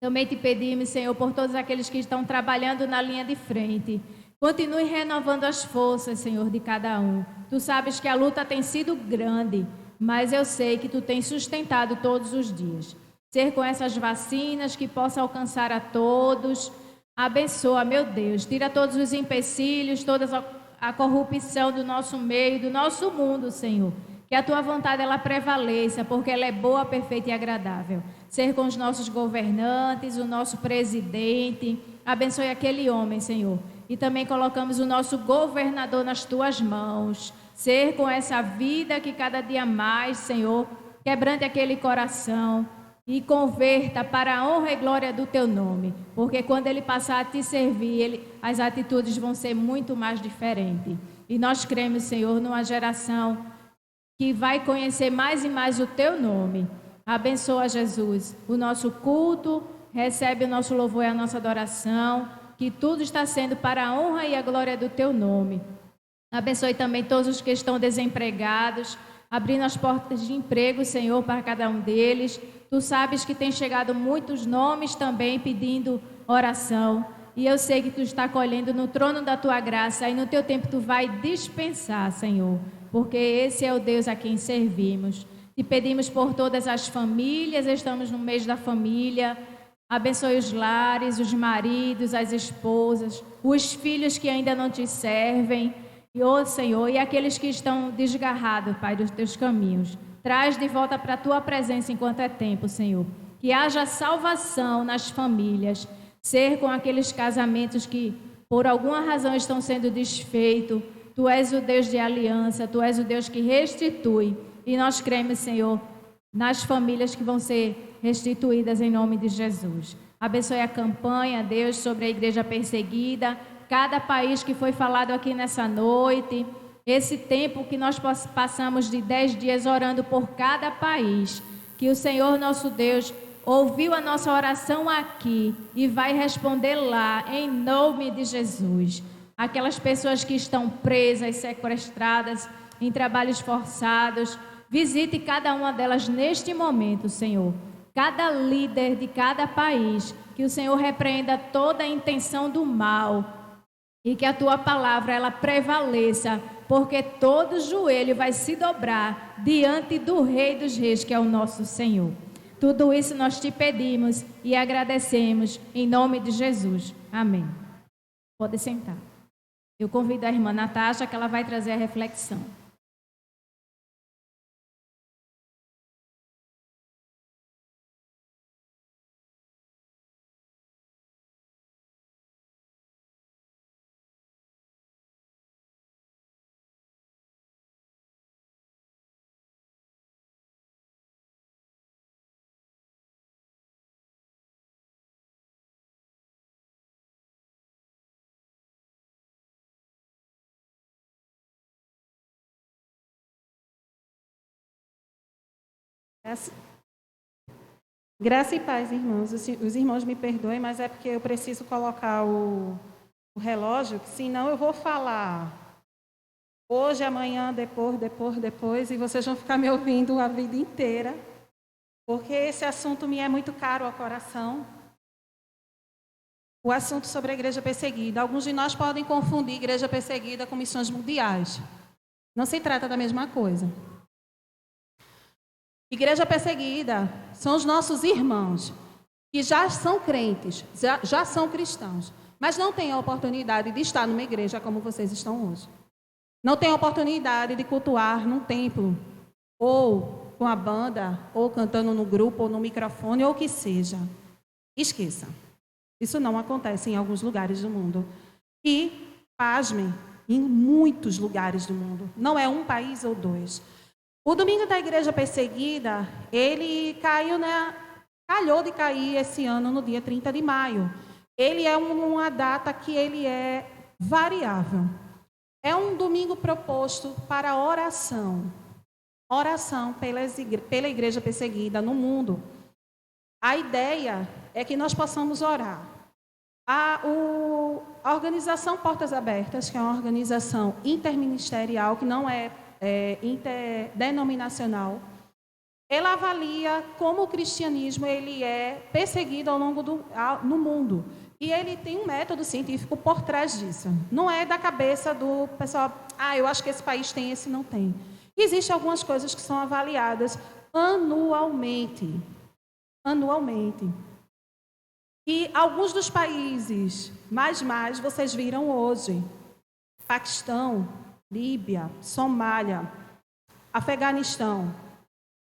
Também te pedimos, Senhor, por todos aqueles que estão trabalhando na linha de frente. Continue renovando as forças, Senhor, de cada um. Tu sabes que a luta tem sido grande, mas eu sei que Tu tens sustentado todos os dias. Ser com essas vacinas que possa alcançar a todos. Abençoa, meu Deus, tira todos os empecilhos, todas a corrupção do nosso meio, do nosso mundo, Senhor. Que a Tua vontade ela prevaleça, porque ela é boa, perfeita e agradável. Ser com os nossos governantes, o nosso presidente. Abençoe aquele homem, Senhor. E também colocamos o nosso governador nas Tuas mãos. Ser com essa vida que cada dia mais, Senhor, quebrante aquele coração e converta para a honra e glória do Teu nome. Porque quando ele passar a Te servir, as atitudes vão ser muito mais diferentes. E nós cremos, Senhor, numa geração que vai conhecer mais e mais o teu nome. Abençoa, Jesus, o nosso culto, recebe o nosso louvor e a nossa adoração, que tudo está sendo para a honra e a glória do teu nome. Abençoe também todos os que estão desempregados, abrindo as portas de emprego, Senhor, para cada um deles. Tu sabes que tem chegado muitos nomes também pedindo oração. E eu sei que tu está colhendo no trono da tua graça e no teu tempo tu vai dispensar, Senhor, porque esse é o Deus a quem servimos. Te pedimos por todas as famílias, estamos no mês da família. Abençoe os lares, os maridos, as esposas, os filhos que ainda não te servem. E, ó Senhor, e aqueles que estão desgarrados, Pai, dos teus caminhos. Traz de volta para a tua presença enquanto é tempo, Senhor. Que haja salvação nas famílias. Ser com aqueles casamentos que, por alguma razão, estão sendo desfeitos. Tu és o Deus de aliança, Tu és o Deus que restitui. E nós cremos, Senhor, nas famílias que vão ser restituídas em nome de Jesus. Abençoe a campanha, Deus, sobre a igreja perseguida, cada país que foi falado aqui nessa noite, esse tempo que nós passamos de 10 dias orando por cada país, que o Senhor nosso Deus ouviu a nossa oração aqui e vai responder lá, em nome de Jesus. Aquelas pessoas que estão presas, sequestradas, em trabalhos forçados, visite cada uma delas neste momento, Senhor. Cada líder de cada país, que o Senhor repreenda toda a intenção do mal e que a Tua palavra ela prevaleça, porque todo joelho vai se dobrar diante do Rei dos Reis, que é o nosso Senhor. Tudo isso nós te pedimos e agradecemos em nome de Jesus. Amém. Pode sentar. Eu convido a irmã Natasha, que ela vai trazer a reflexão. Graça e paz, irmãos. Os irmãos me perdoem, mas é porque eu preciso colocar o relógio, senão eu vou falar hoje, amanhã, depois, e vocês vão ficar me ouvindo a vida inteira, porque esse assunto me é muito caro ao coração. O assunto sobre a igreja perseguida. Alguns de nós podem confundir igreja perseguida com missões mundiais. Não se trata da mesma coisa. Igreja perseguida são os nossos irmãos, que já são crentes, já são cristãos, mas não têm a oportunidade de estar numa igreja como vocês estão hoje. Não têm a oportunidade de cultuar num templo, ou com a banda, ou cantando no grupo, ou no microfone, ou o que seja. Esqueça. Isso não acontece em alguns lugares do mundo. E, pasmem, em muitos lugares do mundo. Não é um país ou dois. O domingo da igreja perseguida, ele calhou de cair esse ano no dia 30 de maio. Ele é uma data que ele é variável. É um domingo proposto para oração. Oração pela igreja perseguida no mundo. A ideia é que nós possamos orar. A organização Portas Abertas, que é uma organização interministerial, que não é interdenominacional, ela avalia como o cristianismo ele é perseguido ao longo no mundo. E ele tem um método científico por trás disso. Não é da cabeça do pessoal, eu acho que esse país tem, esse não tem. Existem algumas coisas que são avaliadas anualmente. E alguns dos países mais vocês viram hoje. Paquistão, Líbia, Somália, Afeganistão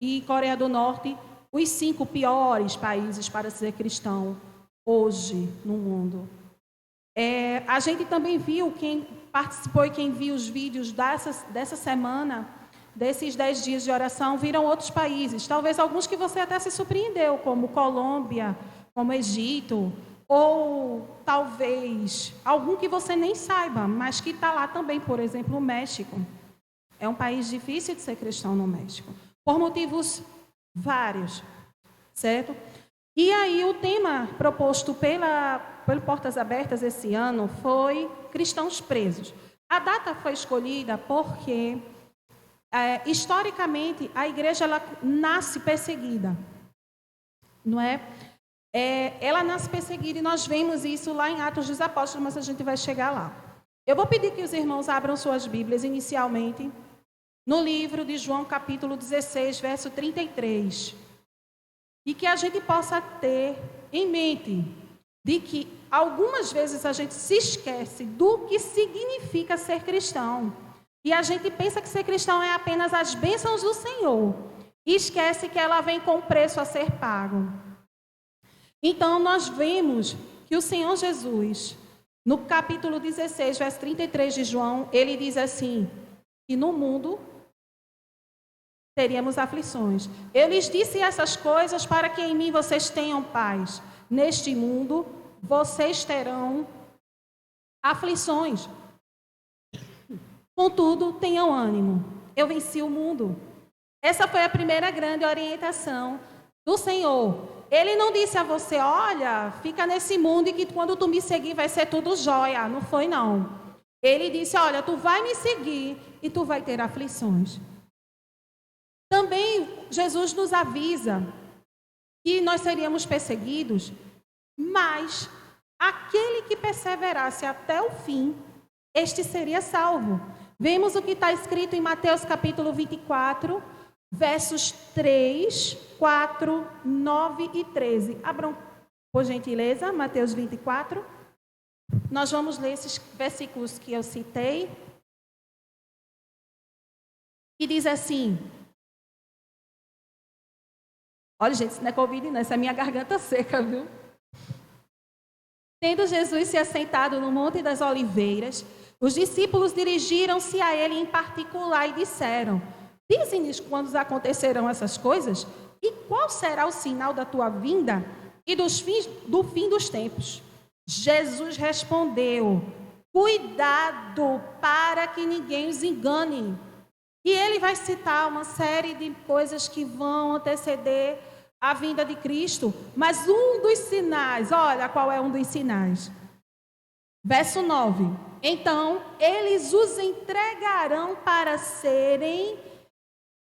e Coreia do Norte, os 5 piores países para ser cristão hoje no mundo. A gente também viu, quem participou e quem viu os vídeos dessa semana, desses 10 dias de oração, viram outros países. Talvez alguns que você até se surpreendeu, como Colômbia, como Egito, ou talvez algum que você nem saiba, mas que está lá também, por exemplo, o México. É um país difícil de ser cristão no México, por motivos vários, certo? E aí o tema proposto pelo Portas Abertas esse ano foi cristãos presos. A data foi escolhida porque, historicamente, a igreja ela nasce perseguida, não é? Ela nasce perseguida e nós vemos isso lá em Atos dos Apóstolos, mas a gente vai chegar lá. Eu vou pedir que os irmãos abram suas Bíblias inicialmente no livro de João, capítulo 16, verso 33. E que a gente possa ter em mente de que algumas vezes a gente se esquece do que significa ser cristão. E a gente pensa que ser cristão é apenas as bênçãos do Senhor. E esquece que ela vem com preço a ser pago. Então, nós vemos que o Senhor Jesus, no capítulo 16, verso 33 de João, ele diz assim, que no mundo teríamos aflições. Eu lhes disse essas coisas para que em mim vocês tenham paz. Neste mundo, vocês terão aflições. Contudo, tenham ânimo. Eu venci o mundo. Essa foi a primeira grande orientação do Senhor. Ele não disse a você, olha, fica nesse mundo e que quando tu me seguir vai ser tudo jóia. Não foi, não. Ele disse, olha, tu vai me seguir e tu vai ter aflições. Também Jesus nos avisa que nós seríamos perseguidos, mas aquele que perseverasse até o fim, este seria salvo. Vemos o que está escrito em Mateus capítulo 24, versos 3, 4, 9 e 13. Abram, por gentileza, Mateus 24. Nós vamos ler esses versículos que eu citei. E diz assim... Olha, gente, isso não é Covid, não. Essa é minha garganta seca, viu? Tendo Jesus se assentado no Monte das Oliveiras, os discípulos dirigiram-se a ele em particular e disseram, dize-nos quando acontecerão essas coisas e qual será o sinal da tua vinda e do fim dos tempos. Jesus respondeu, cuidado para que ninguém os engane. E ele vai citar uma série de coisas que vão anteceder a vinda de Cristo. Mas um dos sinais, olha qual é um dos sinais. Verso 9. Então, eles os entregarão para serem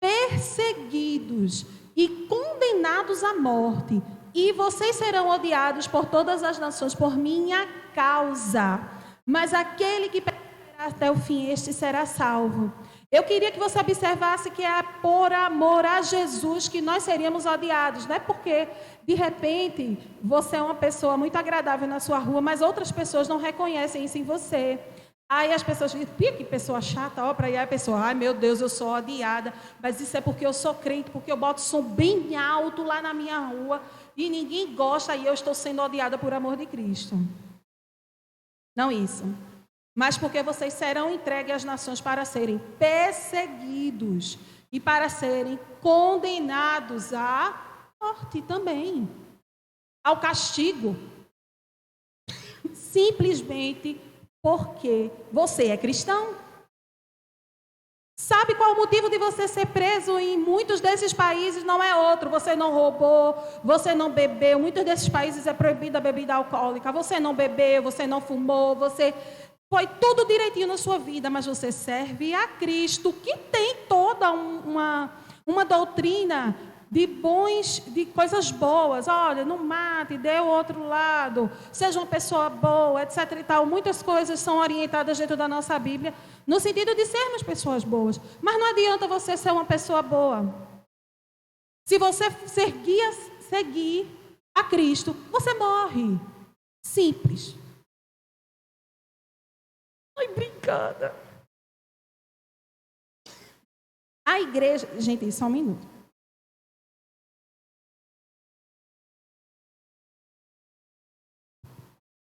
perseguidos e condenados à morte. E vocês serão odiados por todas as nações por minha causa. Mas aquele que perseverar até o fim, este será salvo. Eu queria que você observasse que é por amor a Jesus que nós seríamos odiados. Não é porque, de repente, você é uma pessoa muito agradável na sua rua, mas outras pessoas não reconhecem isso em você. Aí as pessoas dizem, que pessoa chata, ó, para aí a pessoa, ai meu Deus, eu sou odiada, mas isso é porque eu sou crente, porque eu boto som bem alto lá na minha rua e ninguém gosta e eu estou sendo odiada por amor de Cristo. Não isso. Mas porque vocês serão entregues às nações para serem perseguidos e para serem condenados à morte também, ao castigo, simplesmente porque você é cristão. Sabe qual o motivo de você ser preso em muitos desses países? Não é outro, você não roubou, você não bebeu, muitos desses países é proibida a bebida alcoólica, você não bebeu, você não fumou, você... Foi tudo direitinho na sua vida, mas você serve a Cristo, que tem toda uma doutrina de coisas boas. Olha, não mate, dê o outro lado, seja uma pessoa boa, etc. e tal. Muitas coisas são orientadas dentro da nossa Bíblia, no sentido de sermos pessoas boas. Mas não adianta você ser uma pessoa boa. Se você seguir a Cristo, você morre. Simples. Ai, brincada. A igreja... Gente, só um minuto.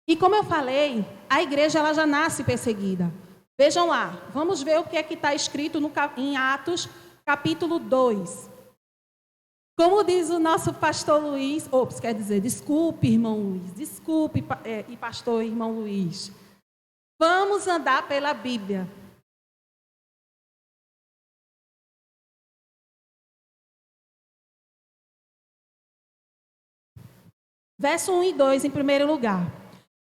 E como eu falei, a igreja ela já nasce perseguida. Vejam lá, vamos ver o que é que está escrito em Atos, capítulo 2. Como diz o nosso pastor Luiz... quer dizer, desculpe, irmão Luiz. Desculpe, e pastor irmão Luiz. Vamos andar pela Bíblia. Verso 1 e 2, em primeiro lugar.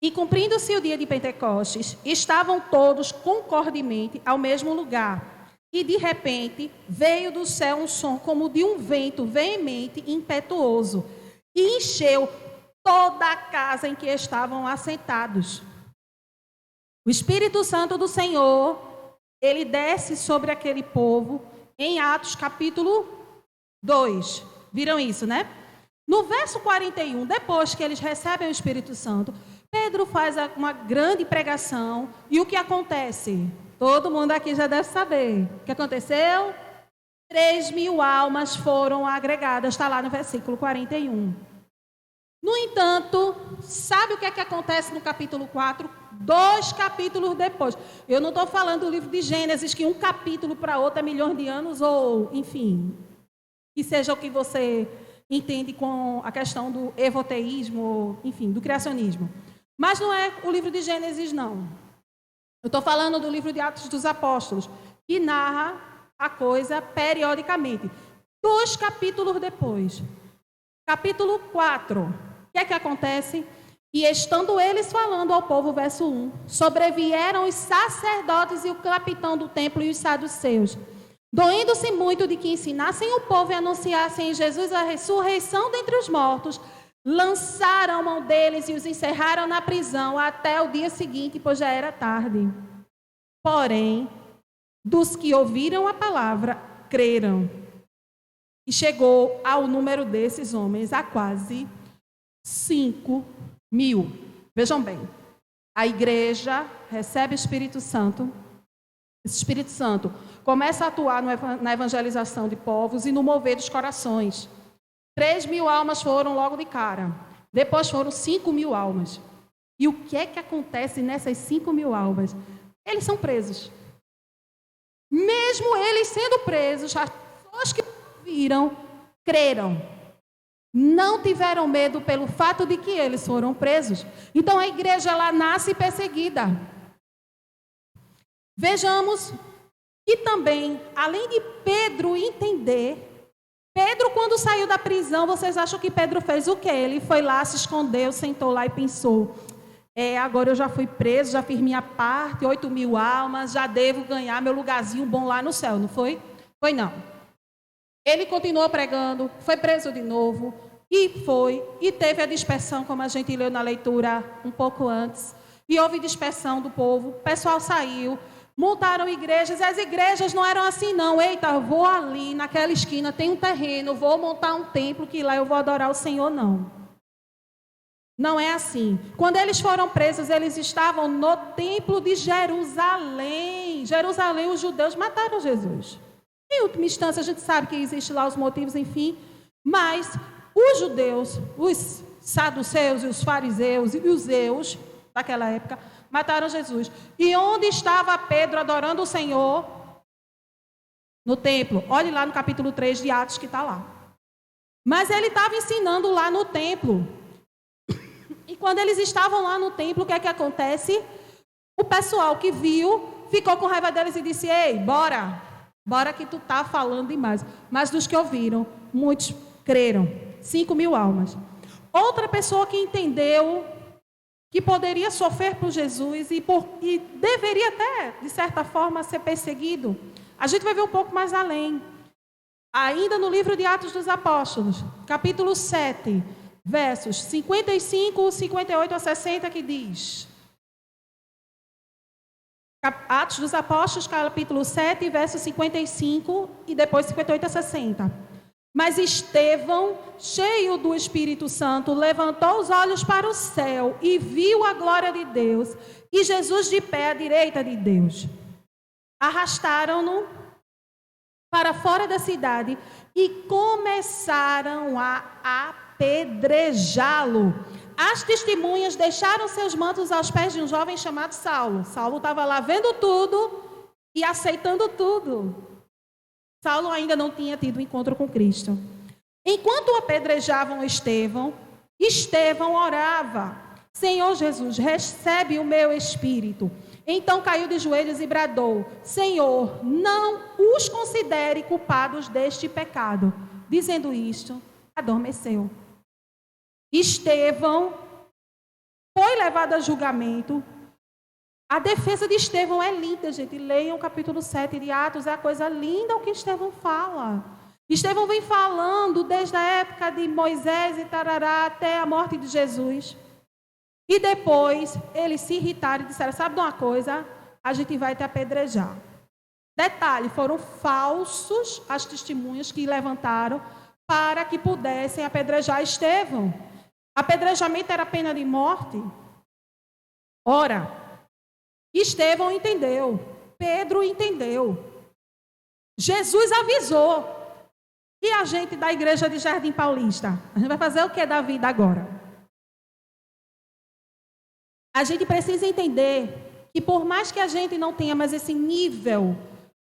E cumprindo-se o dia de Pentecostes, estavam todos concordemente ao mesmo lugar. E de repente veio do céu um som como de um vento veemente e impetuoso, e encheu toda a casa em que estavam assentados. O Espírito Santo do Senhor, ele desce sobre aquele povo em Atos capítulo 2. Viram isso, né? No verso 41, depois que eles recebem o Espírito Santo, Pedro faz uma grande pregação. E o que acontece? Todo mundo aqui já deve saber. O que aconteceu? 3.000 almas foram agregadas. Está lá no versículo 41. No entanto, sabe o que é que acontece no capítulo 4? 2 capítulos depois. Eu não estou falando do livro de Gênesis, que um capítulo para outro é milhões de anos, ou, enfim, que seja o que você entende com a questão do evoteísmo, enfim, do criacionismo. Mas não é o livro de Gênesis, não. Eu estou falando do livro de Atos dos Apóstolos, que narra a coisa periodicamente. 2 capítulos depois. Capítulo 4. O que é que acontece? E estando eles falando ao povo, verso 1, sobrevieram os sacerdotes e o capitão do templo e os saduceus, doendo-se muito de que ensinassem o povo e anunciassem em Jesus a ressurreição dentre os mortos, lançaram mão deles e os encerraram na prisão até o dia seguinte, pois já era tarde. Porém, dos que ouviram a palavra, creram. E chegou ao número desses homens a quase 5.000. Vejam bem, a igreja recebe o Espírito Santo. Esse Espírito Santo começa a atuar na evangelização de povos e no mover dos corações. 3.000 almas foram logo de cara. Depois foram 5.000 almas. E o que é que acontece nessas 5.000 almas? Eles são presos. Mesmo eles sendo presos, as pessoas que viram, creram. Não tiveram medo pelo fato de que eles foram presos. Então a igreja ela nasce perseguida. Vejamos que também, além de Pedro entender, Pedro, quando saiu da prisão, vocês acham que Pedro fez o quê? Ele foi lá, se escondeu, sentou lá e pensou: agora eu já fui preso, já fiz minha parte, 8.000 almas, já devo ganhar meu lugarzinho bom lá no céu, não foi? Foi não. Ele continuou pregando, foi preso de novo, e teve a dispersão, como a gente leu na leitura um pouco antes, e houve dispersão do povo, o pessoal saiu, montaram igrejas, e as igrejas não eram assim não. Eita, vou ali, naquela esquina, tem um terreno, vou montar um templo, que lá eu vou adorar o Senhor, não. Não é assim. Quando eles foram presos, eles estavam no templo de Jerusalém. Jerusalém, os judeus mataram Jesus. Em última instância, a gente sabe que existe lá os motivos, enfim, mas os judeus, os saduceus e os fariseus e os zeus daquela época, mataram Jesus. E onde estava Pedro adorando o Senhor? No templo. Olhe lá no capítulo 3 de Atos que está lá. Mas ele estava ensinando lá no templo. E quando eles estavam lá no templo, o que é que acontece? O pessoal que viu ficou com raiva deles e disse: ei, bora que tu tá falando demais. Mas dos que ouviram, muitos creram. 5.000 almas. Outra pessoa que entendeu que poderia sofrer por Jesus e deveria até, de certa forma, ser perseguido. A gente vai ver um pouco mais além. Ainda no livro de Atos dos Apóstolos, capítulo 7, versos 55, 58 a 60, que diz... Atos dos Apóstolos, capítulo 7, verso 55 e depois 58 a 60. Mas Estevão, cheio do Espírito Santo, levantou os olhos para o céu e viu a glória de Deus e Jesus de pé à direita de Deus. Arrastaram-no para fora da cidade e começaram a apedrejá-lo. As testemunhas deixaram seus mantos aos pés de um jovem chamado Saulo. Saulo estava lá vendo tudo e aceitando tudo. Saulo ainda não tinha tido um encontro com Cristo. Enquanto apedrejavam Estevão, Estevão orava: Senhor Jesus, recebe o meu espírito. Então caiu de joelhos e bradou: Senhor, não os considere culpados deste pecado. Dizendo isto, adormeceu. Estevão foi levado a julgamento. A defesa de Estevão é linda, gente. Leiam o capítulo 7 de Atos, é a coisa linda o que Estevão fala. Estevão vem falando desde a época de Moisés e tarará até a morte de Jesus. E depois eles se irritaram e disseram, sabe de uma coisa? A gente vai te apedrejar. Detalhe, foram falsos as testemunhas que levantaram para que pudessem apedrejar Estevão. Apedrejamento era pena de morte. Ora, Estevão entendeu, Pedro entendeu, Jesus avisou. E a gente da igreja de Jardim Paulista? A gente vai fazer o que da vida agora? A gente precisa entender que por mais que a gente não tenha mais esse nível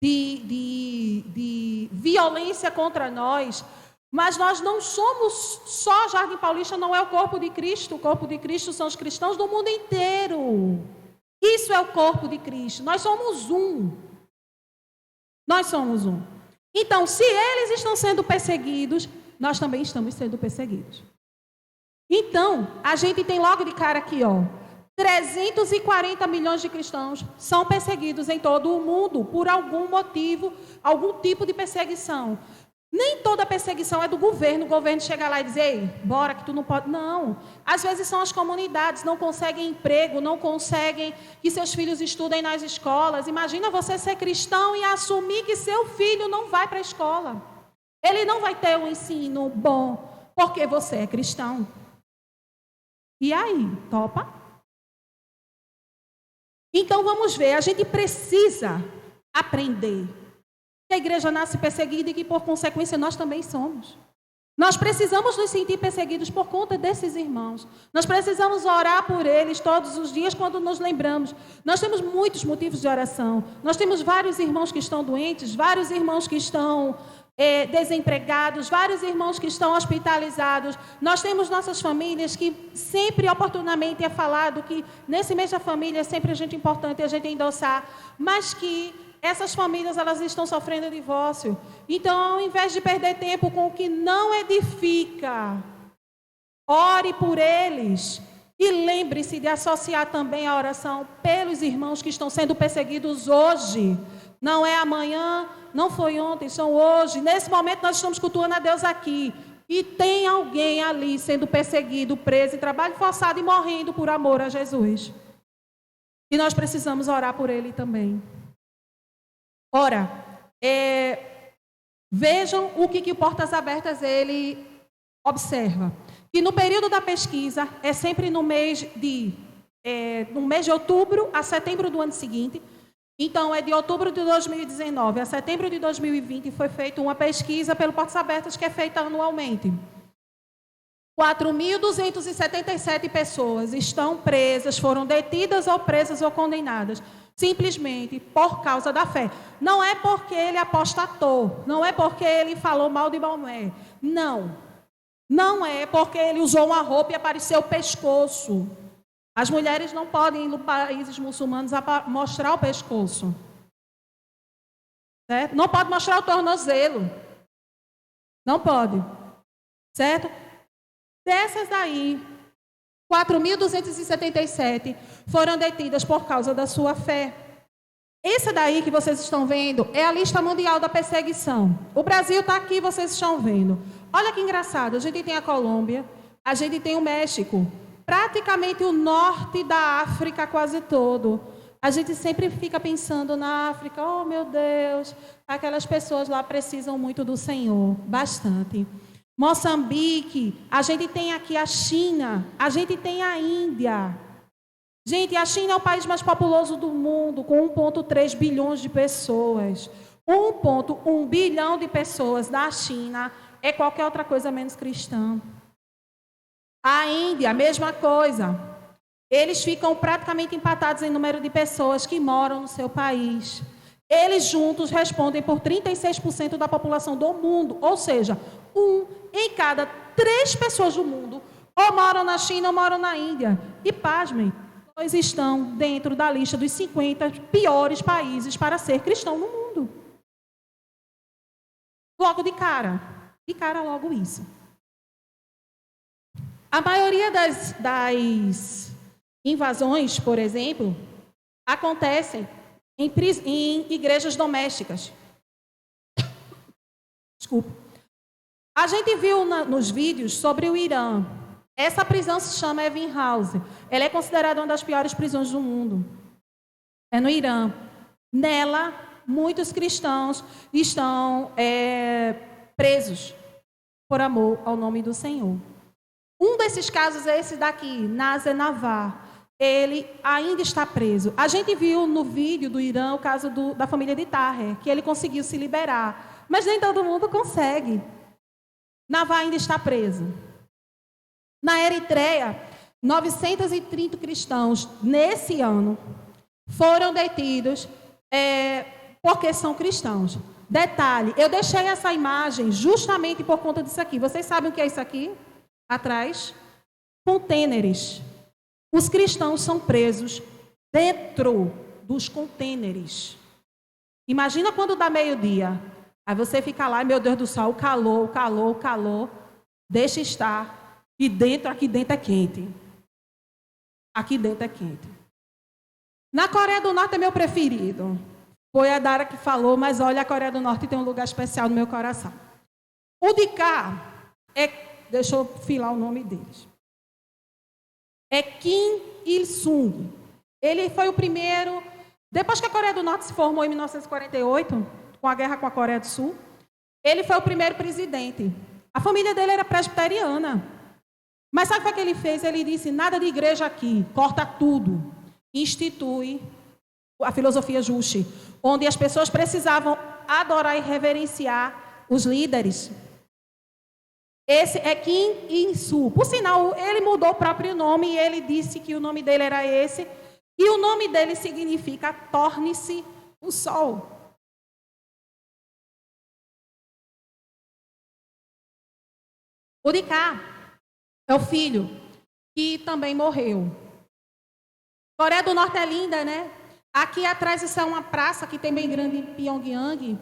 de violência contra nós, mas nós não somos só Jardim Paulista, não é o corpo de Cristo. O corpo de Cristo são os cristãos do mundo inteiro. Isso é o corpo de Cristo. Nós somos um. Nós somos um. Então, se eles estão sendo perseguidos, nós também estamos sendo perseguidos. Então, a gente tem logo de cara aqui, 340 milhões de cristãos são perseguidos em todo o mundo por algum motivo, algum tipo de perseguição. Nem toda perseguição é do governo. O governo chega lá e diz, ei, bora que tu não pode. Não. Às vezes são as comunidades, não conseguem emprego, não conseguem que seus filhos estudem nas escolas. Imagina você ser cristão e assumir que seu filho não vai para a escola. Ele não vai ter um ensino bom, porque você é cristão. E aí, topa? Então vamos ver, a gente precisa aprender que a igreja nasce perseguida e que, por consequência, nós também somos. Nós precisamos nos sentir perseguidos por conta desses irmãos. Nós precisamos orar por eles todos os dias quando nos lembramos. Nós temos muitos motivos de oração. Nós temos vários irmãos que estão doentes, vários irmãos que estão desempregados, vários irmãos que estão hospitalizados. Nós temos nossas famílias que sempre, oportunamente, é falado que nesse mês da família é sempre gente importante a gente endossar, mas que essas famílias, elas estão sofrendo divórcio. Então, ao invés de perder tempo com o que não edifica, ore por eles. E lembre-se de associar também a oração pelos irmãos que estão sendo perseguidos hoje. Não é amanhã, não foi ontem, são hoje. Nesse momento, nós estamos cultuando a Deus aqui. E tem alguém ali sendo perseguido, preso em trabalho forçado e morrendo por amor a Jesus. E nós precisamos orar por ele também. Ora, vejam o que o Portas Abertas ele observa. Que no período da pesquisa, é sempre no mês de outubro a setembro do ano seguinte. Então, é de outubro de 2019 a setembro de 2020, foi feita uma pesquisa pelo Portas Abertas, que é feita anualmente. 4.277 pessoas estão presas, foram detidas ou presas ou condenadas, simplesmente por causa da fé. Não é porque ele apostatou, não é porque ele falou mal de Maomé, não. Não é porque ele usou uma roupa e apareceu o pescoço. As mulheres não podem ir nos países muçulmanos mostrar o pescoço. Certo? Não pode mostrar o tornozelo. Não pode. Certo? Dessas daí, 4.277 foram detidas por causa da sua fé. Essa daí que vocês estão vendo é a lista mundial da perseguição. O Brasil está aqui, vocês estão vendo. Olha que engraçado, a gente tem a Colômbia, a gente tem o México, praticamente o norte da África quase todo. A gente sempre fica pensando na África, oh meu Deus, aquelas pessoas lá precisam muito do Senhor, bastante. Moçambique, a gente tem aqui a China, a gente tem a Índia. Gente, a China é o país mais populoso do mundo, com 1,3 bilhões de pessoas. 1,1 bilhão de pessoas na China é qualquer outra coisa menos cristã. A Índia, a mesma coisa. Eles ficam praticamente empatados em número de pessoas que moram no seu país. Eles juntos respondem por 36% da população do mundo, ou seja, 1 em cada 3 pessoas do mundo ou moram na China ou moram na Índia. E pasmem, 2 estão dentro da lista dos 50 piores países para ser cristão no mundo. Logo de cara logo isso. A maioria das invasões, por exemplo, acontecem em igrejas domésticas. Desculpa. A gente viu nos vídeos sobre o Irã. Essa prisão se chama Evin House. Ela é considerada uma das piores prisões do mundo. É no Irã. Nela, muitos cristãos estão presos por amor ao nome do Senhor. Um desses casos é esse daqui, Nazer Navar. Ele ainda está preso. A gente viu no vídeo do Irã o caso da família de Taher, que ele conseguiu se liberar. Mas nem todo mundo consegue. Navar ainda está preso. Na Eritreia, 930 cristãos, nesse ano, foram detidos porque são cristãos. Detalhe, eu deixei essa imagem justamente por conta disso aqui. Vocês sabem o que é isso aqui? Atrás? Contêineres. Os cristãos são presos dentro dos contêineres. Imagina quando dá meio-dia. Aí você fica lá, meu Deus do céu, o calor. Deixa estar. E aqui dentro é quente. Aqui dentro é quente. Na Coreia do Norte é meu preferido. Foi a Dara que falou, mas olha, a Coreia do Norte tem um lugar especial no meu coração. O de cá deixa eu filar o nome deles. É Kim Il-sung. Ele foi o primeiro, depois que a Coreia do Norte se formou em 1948, com a guerra com a Coreia do Sul, ele foi o primeiro presidente. A família dele era presbiteriana. Mas sabe o que ele fez? Ele disse, nada de igreja aqui, corta tudo. Institui a filosofia Juche, onde as pessoas precisavam adorar e reverenciar os líderes. Esse é Kim Il-sung. Por sinal, ele mudou o próprio nome e ele disse que o nome dele era esse. E o nome dele significa torne-se o sol. O de cá é o filho que também morreu. Coreia do Norte é linda, né? Aqui atrás isso é uma praça que tem bem grande em Pyongyang,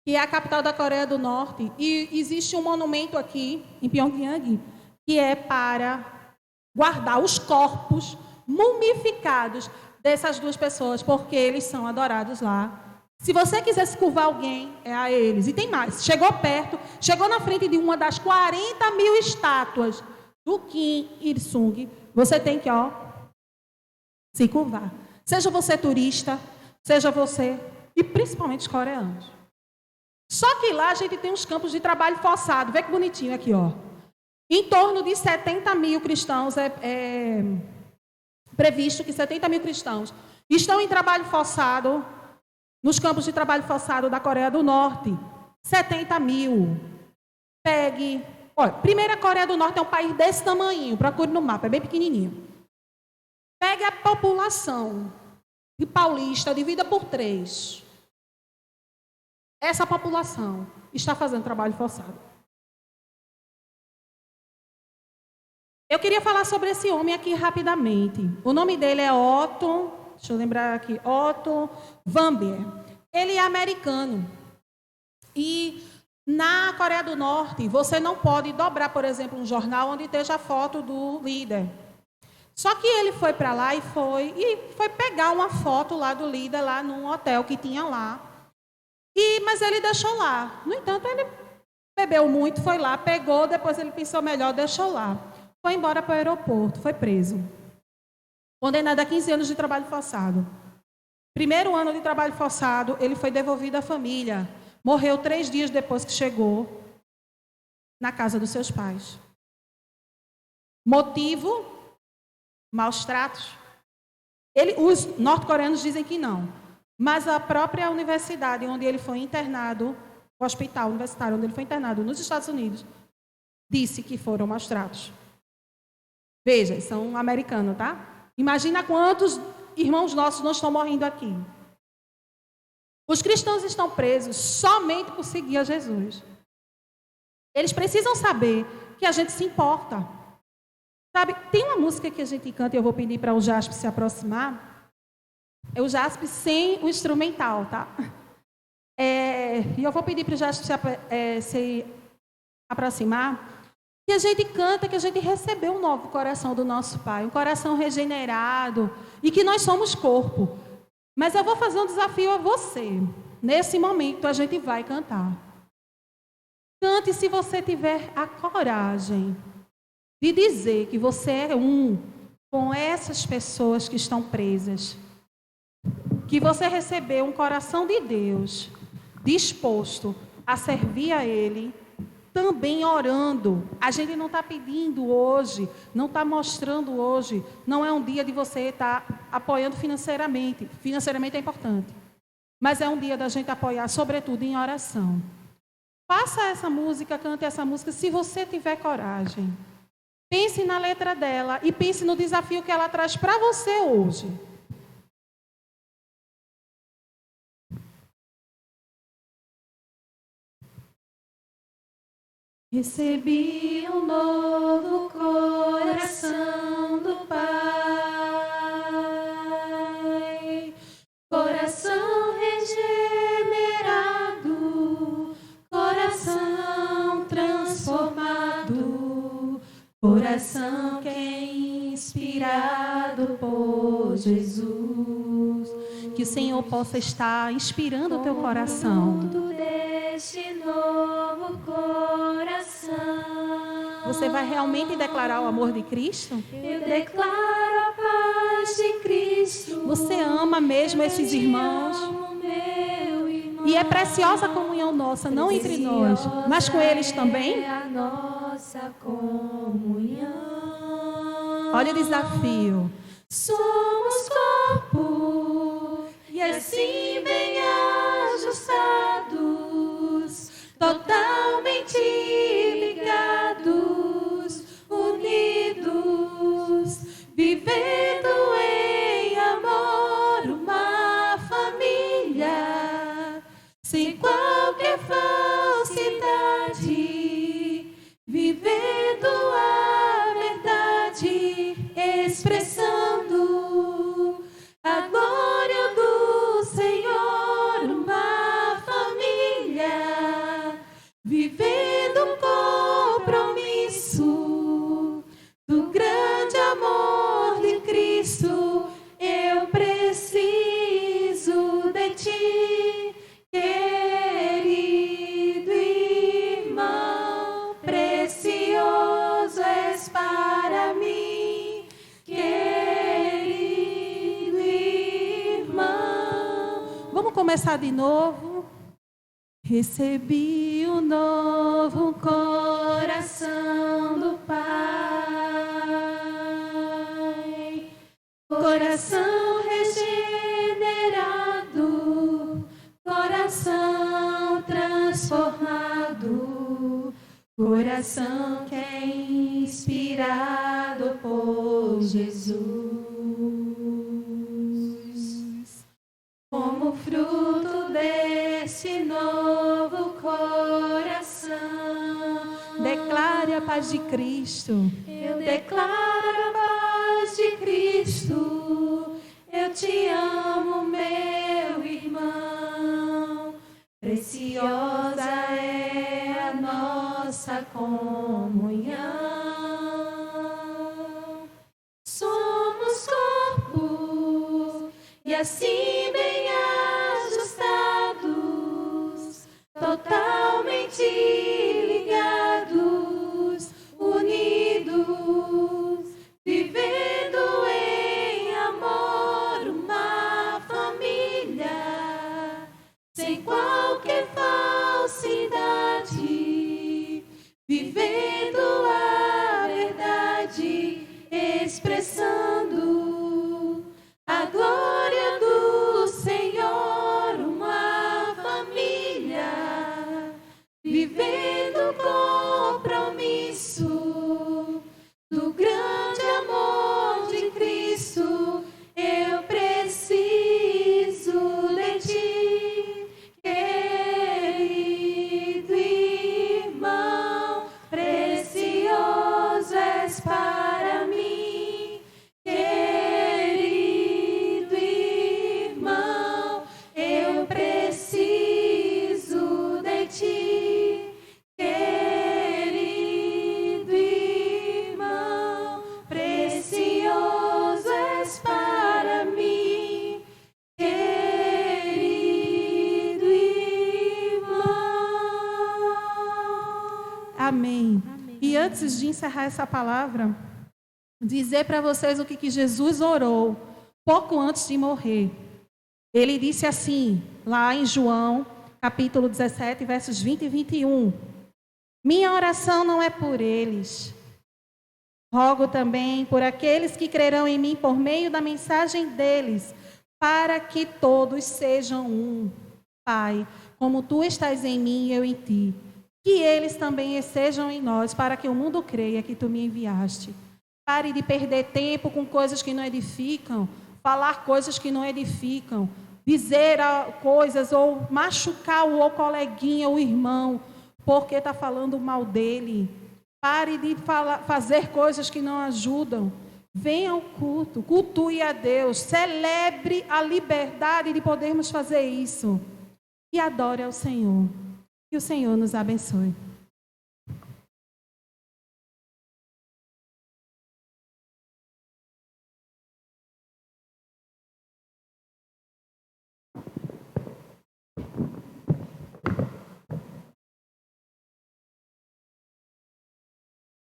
que é a capital da Coreia do Norte. E existe um monumento aqui em Pyongyang que é para guardar os corpos mumificados dessas duas pessoas, porque eles são adorados lá. Se você quiser se curvar alguém, é a eles. E tem mais. Chegou perto, chegou na frente de uma das 40 mil estátuas do Kim Il-sung. Você tem que, se curvar. Seja você turista, seja você, e principalmente os coreanos. Só que lá a gente tem uns campos de trabalho forçado. Vê que bonitinho aqui, Em torno de 70 mil cristãos, previsto que 70 mil cristãos estão em trabalho forçado, nos campos de trabalho forçado da Coreia do Norte. 70 mil. Pegue. Olha, primeiro a Coreia do Norte é um país desse tamanho, procure no mapa, é bem pequenininho. Pegue a população de paulista, divida por 3. Essa população está fazendo trabalho forçado. Eu queria falar sobre esse homem aqui rapidamente. O nome dele é Otto, deixa eu lembrar aqui, Otto Warmbier. Ele é americano. E na Coreia do Norte, você não pode dobrar, por exemplo, um jornal onde esteja a foto do líder. Só que ele foi para lá e foi pegar uma foto lá do líder, lá num hotel que tinha lá. Mas ele deixou lá. No entanto, ele bebeu muito, foi lá, pegou, depois ele pensou melhor, deixou lá. Foi embora para o aeroporto, foi preso. Condenado a 15 anos de trabalho forçado. Primeiro ano de trabalho forçado, ele foi devolvido à família. Morreu 3 dias depois que chegou na casa dos seus pais. Motivo? Maus tratos. Os norte-coreanos dizem que não. Mas a própria universidade onde ele foi internado, o hospital universitário onde ele foi internado nos Estados Unidos, disse que foram maus tratos. Veja, são americanos, tá? Imagina quantos irmãos nossos não estão morrendo aqui. Os cristãos estão presos somente por seguir a Jesus. Eles precisam saber que a gente se importa. Sabe, tem uma música que a gente canta e eu vou pedir para o Jaspe se aproximar. É o Jaspe sem o instrumental, tá? E eu vou pedir para o Jaspe se aproximar. Que que a gente canta, que a gente recebeu um novo coração do nosso Pai, um coração regenerado e que nós somos corpo. Mas eu vou fazer um desafio a você. Nesse momento a gente vai cantar. Cante se você tiver a coragem de dizer que você é um com essas pessoas que estão presas. Que você recebeu um coração de Deus disposto a servir a Ele, também orando. A gente não está pedindo hoje, não está mostrando hoje. Não é um dia de você estar apoiando financeiramente. Financeiramente é importante. Mas é um dia da gente apoiar, sobretudo em oração. Faça essa música, cante essa música, se você tiver coragem. Pense na letra dela e pense no desafio que ela traz para você hoje. Recebi um novo coração do Pai, coração regenerado, coração transformado, coração que é inspirado por Jesus. Que o Senhor possa estar inspirando o teu coração. Deste novo coração, Você vai realmente declarar o amor de Cristo? eu declaro a paz de Cristo. Você ama mesmo esses irmãos? E é preciosa a comunhão nossa, não entre nós, mas com eles também? É a nossa comunhão. Olha o desafio. Somos corpo e assim bem ajustados, totalmente ligados, unidos, vivendo em amor, uma família, sem qualquer falsidade, vivendo a verdade, expressando a glória do Senhor, uma família, vivendo um compromisso do grande amor de Cristo. Eu preciso de ti, querido irmão, precioso és para mim, querido irmão. Vamos começar de novo. Recebi um novo coração do Pai, coração regenerado, coração transformado, coração que é inspirado por Jesus. Como fruto desse novo coração, Declare a paz de Cristo. eu declaro a paz de Cristo. Eu te amo, meu irmão. Preciosa é a nossa comunhão. Somos corpo e assim bem ajustados, totalmente ligados, unidos, vivendo em amor, uma família, sem qualquer falsidade, vivendo a verdade, expressando a glória do antes de encerrar essa palavra, dizer para vocês o que Jesus orou pouco antes de morrer. Ele disse assim, lá em João, capítulo 17, versos 20 e 21. Minha oração não é por eles. Rogo também por aqueles que crerão em mim por meio da mensagem deles, para que todos sejam um. Pai, como tu estás em mim e eu em ti, que eles também estejam em nós, para que o mundo creia que tu me enviaste. Pare de perder tempo com coisas que não edificam, falar coisas que não edificam, dizer coisas ou machucar o coleguinha, o irmão, porque está falando mal dele. Pare de fazer coisas que não ajudam. Venha ao culto, cultue a Deus, celebre a liberdade de podermos fazer isso. E adore ao Senhor. Que o Senhor nos abençoe.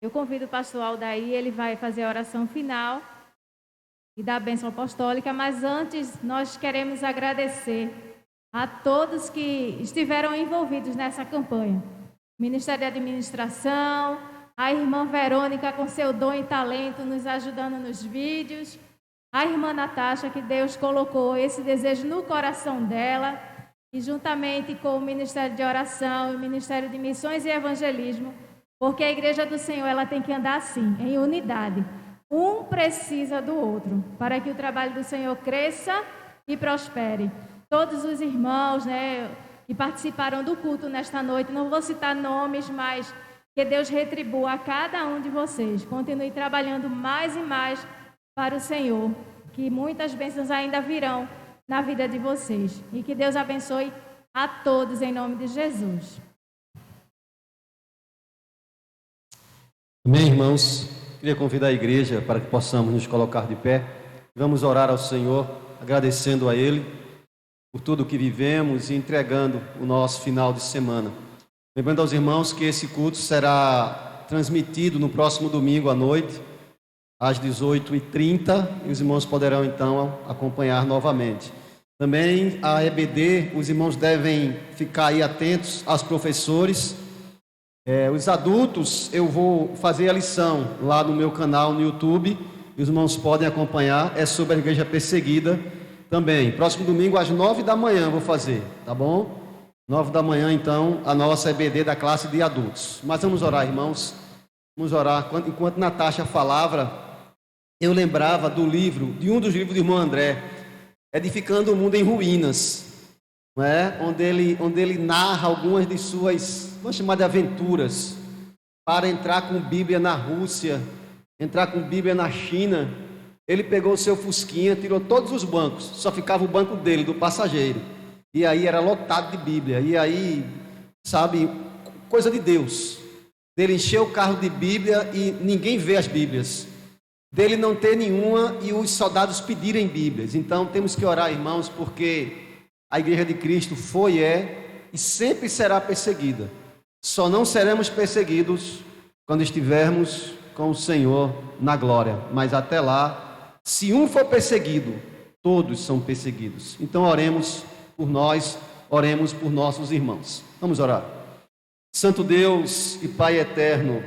Eu convido o pastor Aldair, ele vai fazer a oração final e dar a bênção apostólica, mas antes nós queremos agradecer a todos que estiveram envolvidos nessa campanha. Ministério de Administração, a irmã Verônica com seu dom e talento nos ajudando nos vídeos, a irmã Natasha, que Deus colocou esse desejo no coração dela, e juntamente com o Ministério de Oração e o Ministério de Missões e Evangelismo, porque a Igreja do Senhor ela tem que andar assim, em unidade. Um precisa do outro, para que o trabalho do Senhor cresça e prospere. Todos os irmãos, que participaram do culto nesta noite, não vou citar nomes, mas que Deus retribua a cada um de vocês. Continue trabalhando mais e mais para o Senhor, que muitas bênçãos ainda virão na vida de vocês. E que Deus abençoe a todos em nome de Jesus. Amém, irmãos? Queria convidar a igreja para que possamos nos colocar de pé. Vamos orar ao Senhor, agradecendo a Ele por tudo o que vivemos e entregando o nosso final de semana. Lembrando aos irmãos que esse culto será transmitido no próximo domingo à noite, às 18h30, e os irmãos poderão então acompanhar novamente. Também a EBD, os irmãos devem ficar aí atentos aos professores. Os adultos, eu vou fazer a lição lá no meu canal no YouTube, e os irmãos podem acompanhar, é sobre a igreja perseguida também. Próximo domingo às 9 da manhã vou fazer, tá bom? 9 da manhã então, a nossa EBD da classe de adultos. Mas vamos orar, irmãos, vamos orar. Enquanto Natasha falava, eu lembrava de um dos livros do irmão André, Edificando o Mundo em Ruínas, não é? onde ele narra algumas de suas, vamos chamar de aventuras, para entrar com Bíblia na Rússia, entrar com Bíblia na China. Ele pegou o seu fusquinha, tirou todos os bancos, só ficava o banco dele, do passageiro, e aí era lotado de Bíblia, e aí, sabe, coisa de Deus, dele encher o carro de Bíblia e ninguém vê as Bíblias, dele não ter nenhuma e os soldados pedirem Bíblias. Então temos que orar, irmãos, porque a Igreja de Cristo foi, e sempre será perseguida. Só não seremos perseguidos quando estivermos com o Senhor na glória. Mas até lá, se um for perseguido, todos são perseguidos. Então oremos por nós, oremos por nossos irmãos. Vamos orar. Santo Deus e Pai eterno,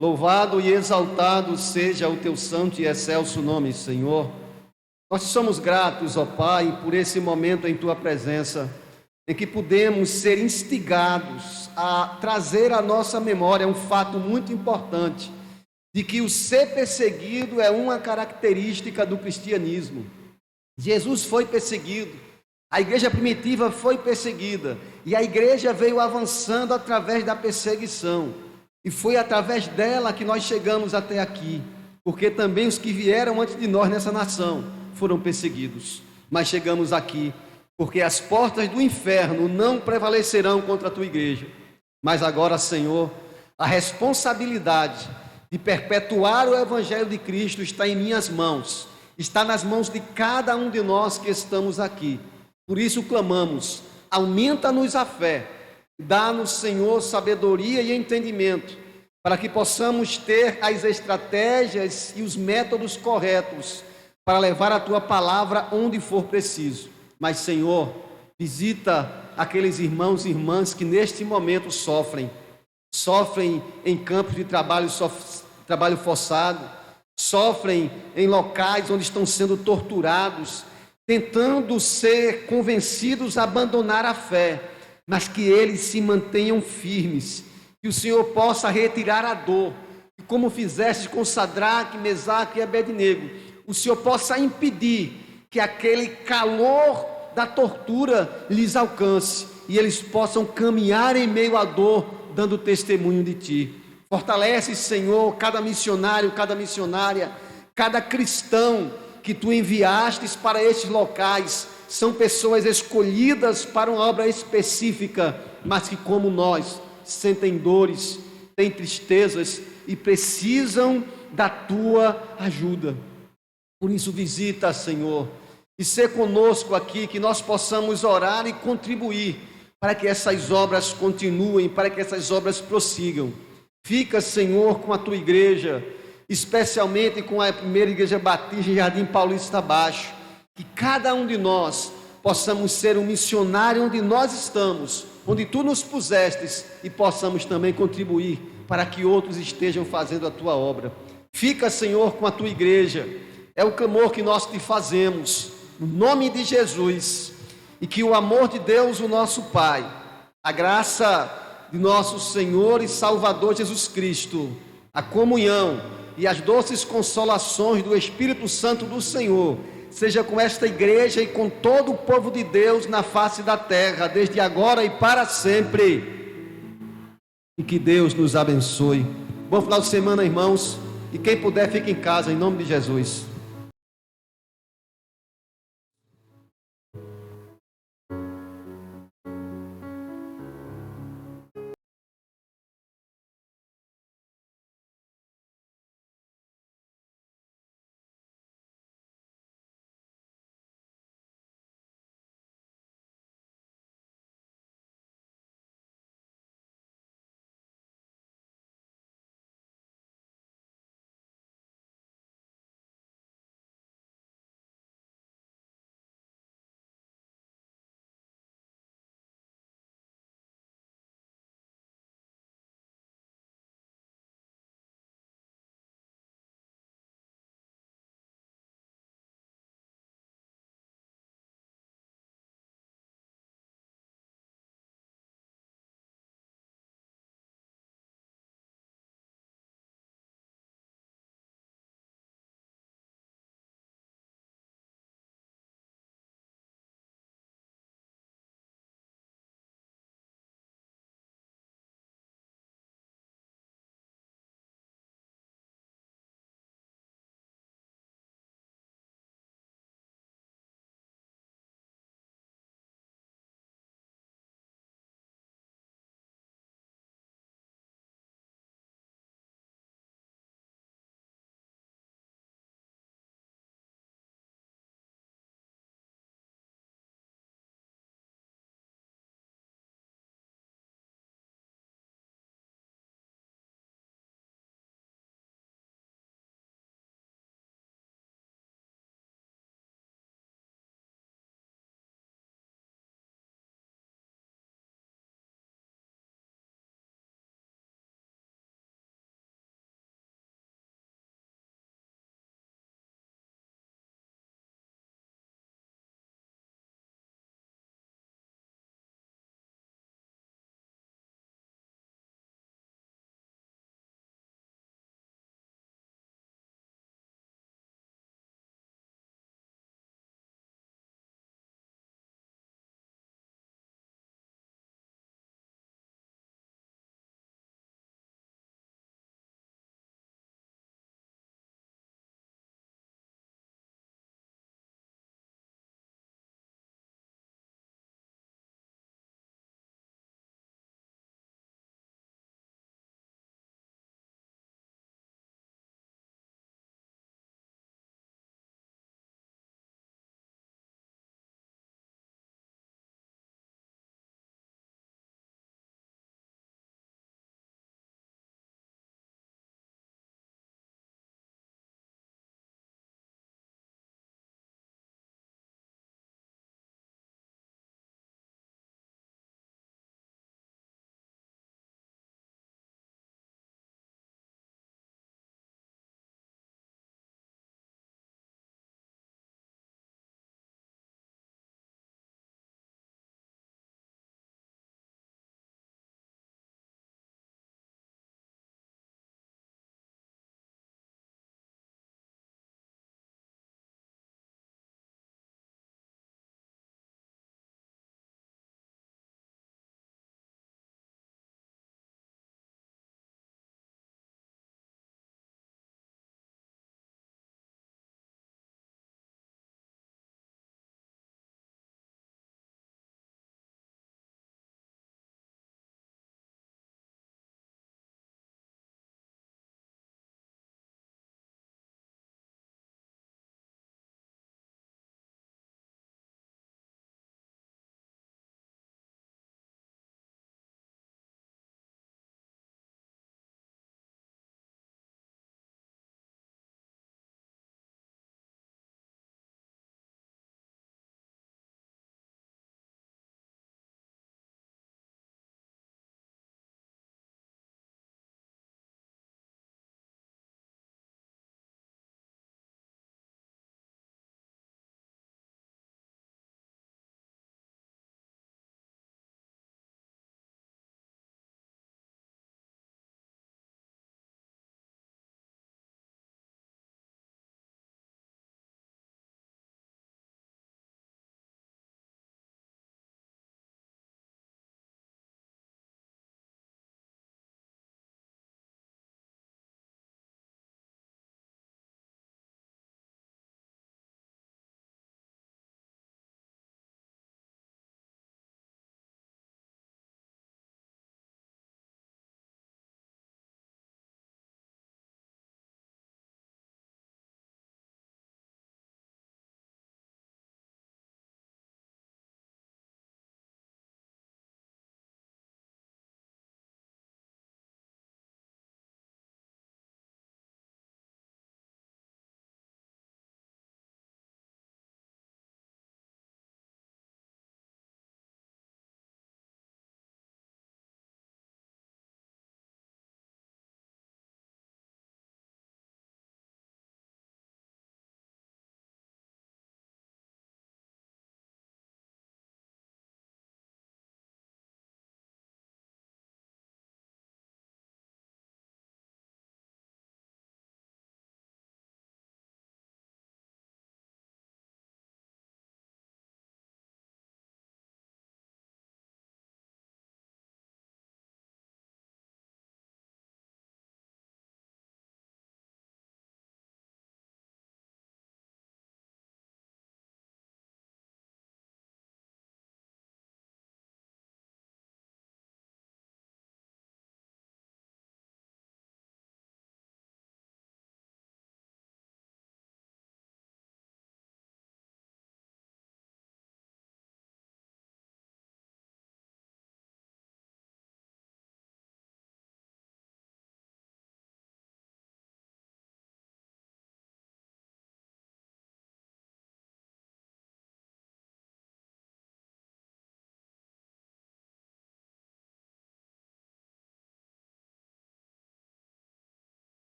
louvado e exaltado seja o teu santo e excelso nome, Senhor. Nós somos gratos, ó Pai, por esse momento em Tua presença, em que podemos ser instigados a trazer à nossa memória um fato muito importante, de que o ser perseguido é uma característica do cristianismo. Jesus foi perseguido, a igreja primitiva foi perseguida, e a igreja veio avançando através da perseguição, e foi através dela que nós chegamos até aqui, porque também os que vieram antes de nós nessa nação foram perseguidos, mas chegamos aqui, porque as portas do inferno não prevalecerão contra a tua igreja. Mas agora, Senhor, a responsabilidade de perpetuar o Evangelho de Cristo está em minhas mãos, está nas mãos de cada um de nós que estamos aqui. Por isso clamamos, aumenta-nos a fé, dá-nos, Senhor, sabedoria e entendimento, para que possamos ter as estratégias e os métodos corretos para levar a Tua palavra onde for preciso. Mas, Senhor, visita aqueles irmãos e irmãs que neste momento sofrem em campos de trabalho forçado, sofrem em locais onde estão sendo torturados, tentando ser convencidos a abandonar a fé, mas que eles se mantenham firmes, que o Senhor possa retirar a dor, e como fizeste com Sadraque, Mesaque e Abednego, o Senhor possa impedir que aquele calor da tortura lhes alcance, e eles possam caminhar em meio à dor, dando testemunho de Ti. Fortalece, Senhor, cada missionário, cada missionária, cada cristão que Tu enviastes para estes locais. São pessoas escolhidas para uma obra específica, mas que, como nós, sentem dores, têm tristezas e precisam da Tua ajuda. Por isso, visita, Senhor, e ser conosco aqui, que nós possamos orar e contribuir para que essas obras continuem, para que essas obras prossigam. Fica, Senhor, com a Tua igreja, especialmente com a primeira igreja batista em Jardim Paulista Baixo, que cada um de nós possamos ser um missionário onde nós estamos, onde Tu nos pusestes, e possamos também contribuir para que outros estejam fazendo a Tua obra. Fica, Senhor, com a Tua igreja, é o clamor que nós Te fazemos, no nome de Jesus, e que o amor de Deus, o nosso Pai, a graça de nosso Senhor e Salvador Jesus Cristo, a comunhão e as doces consolações do Espírito Santo do Senhor, seja com esta igreja e com todo o povo de Deus na face da terra, desde agora e para sempre. E que Deus nos abençoe. Bom final de semana, irmãos. E quem puder, fique em casa, em nome de Jesus.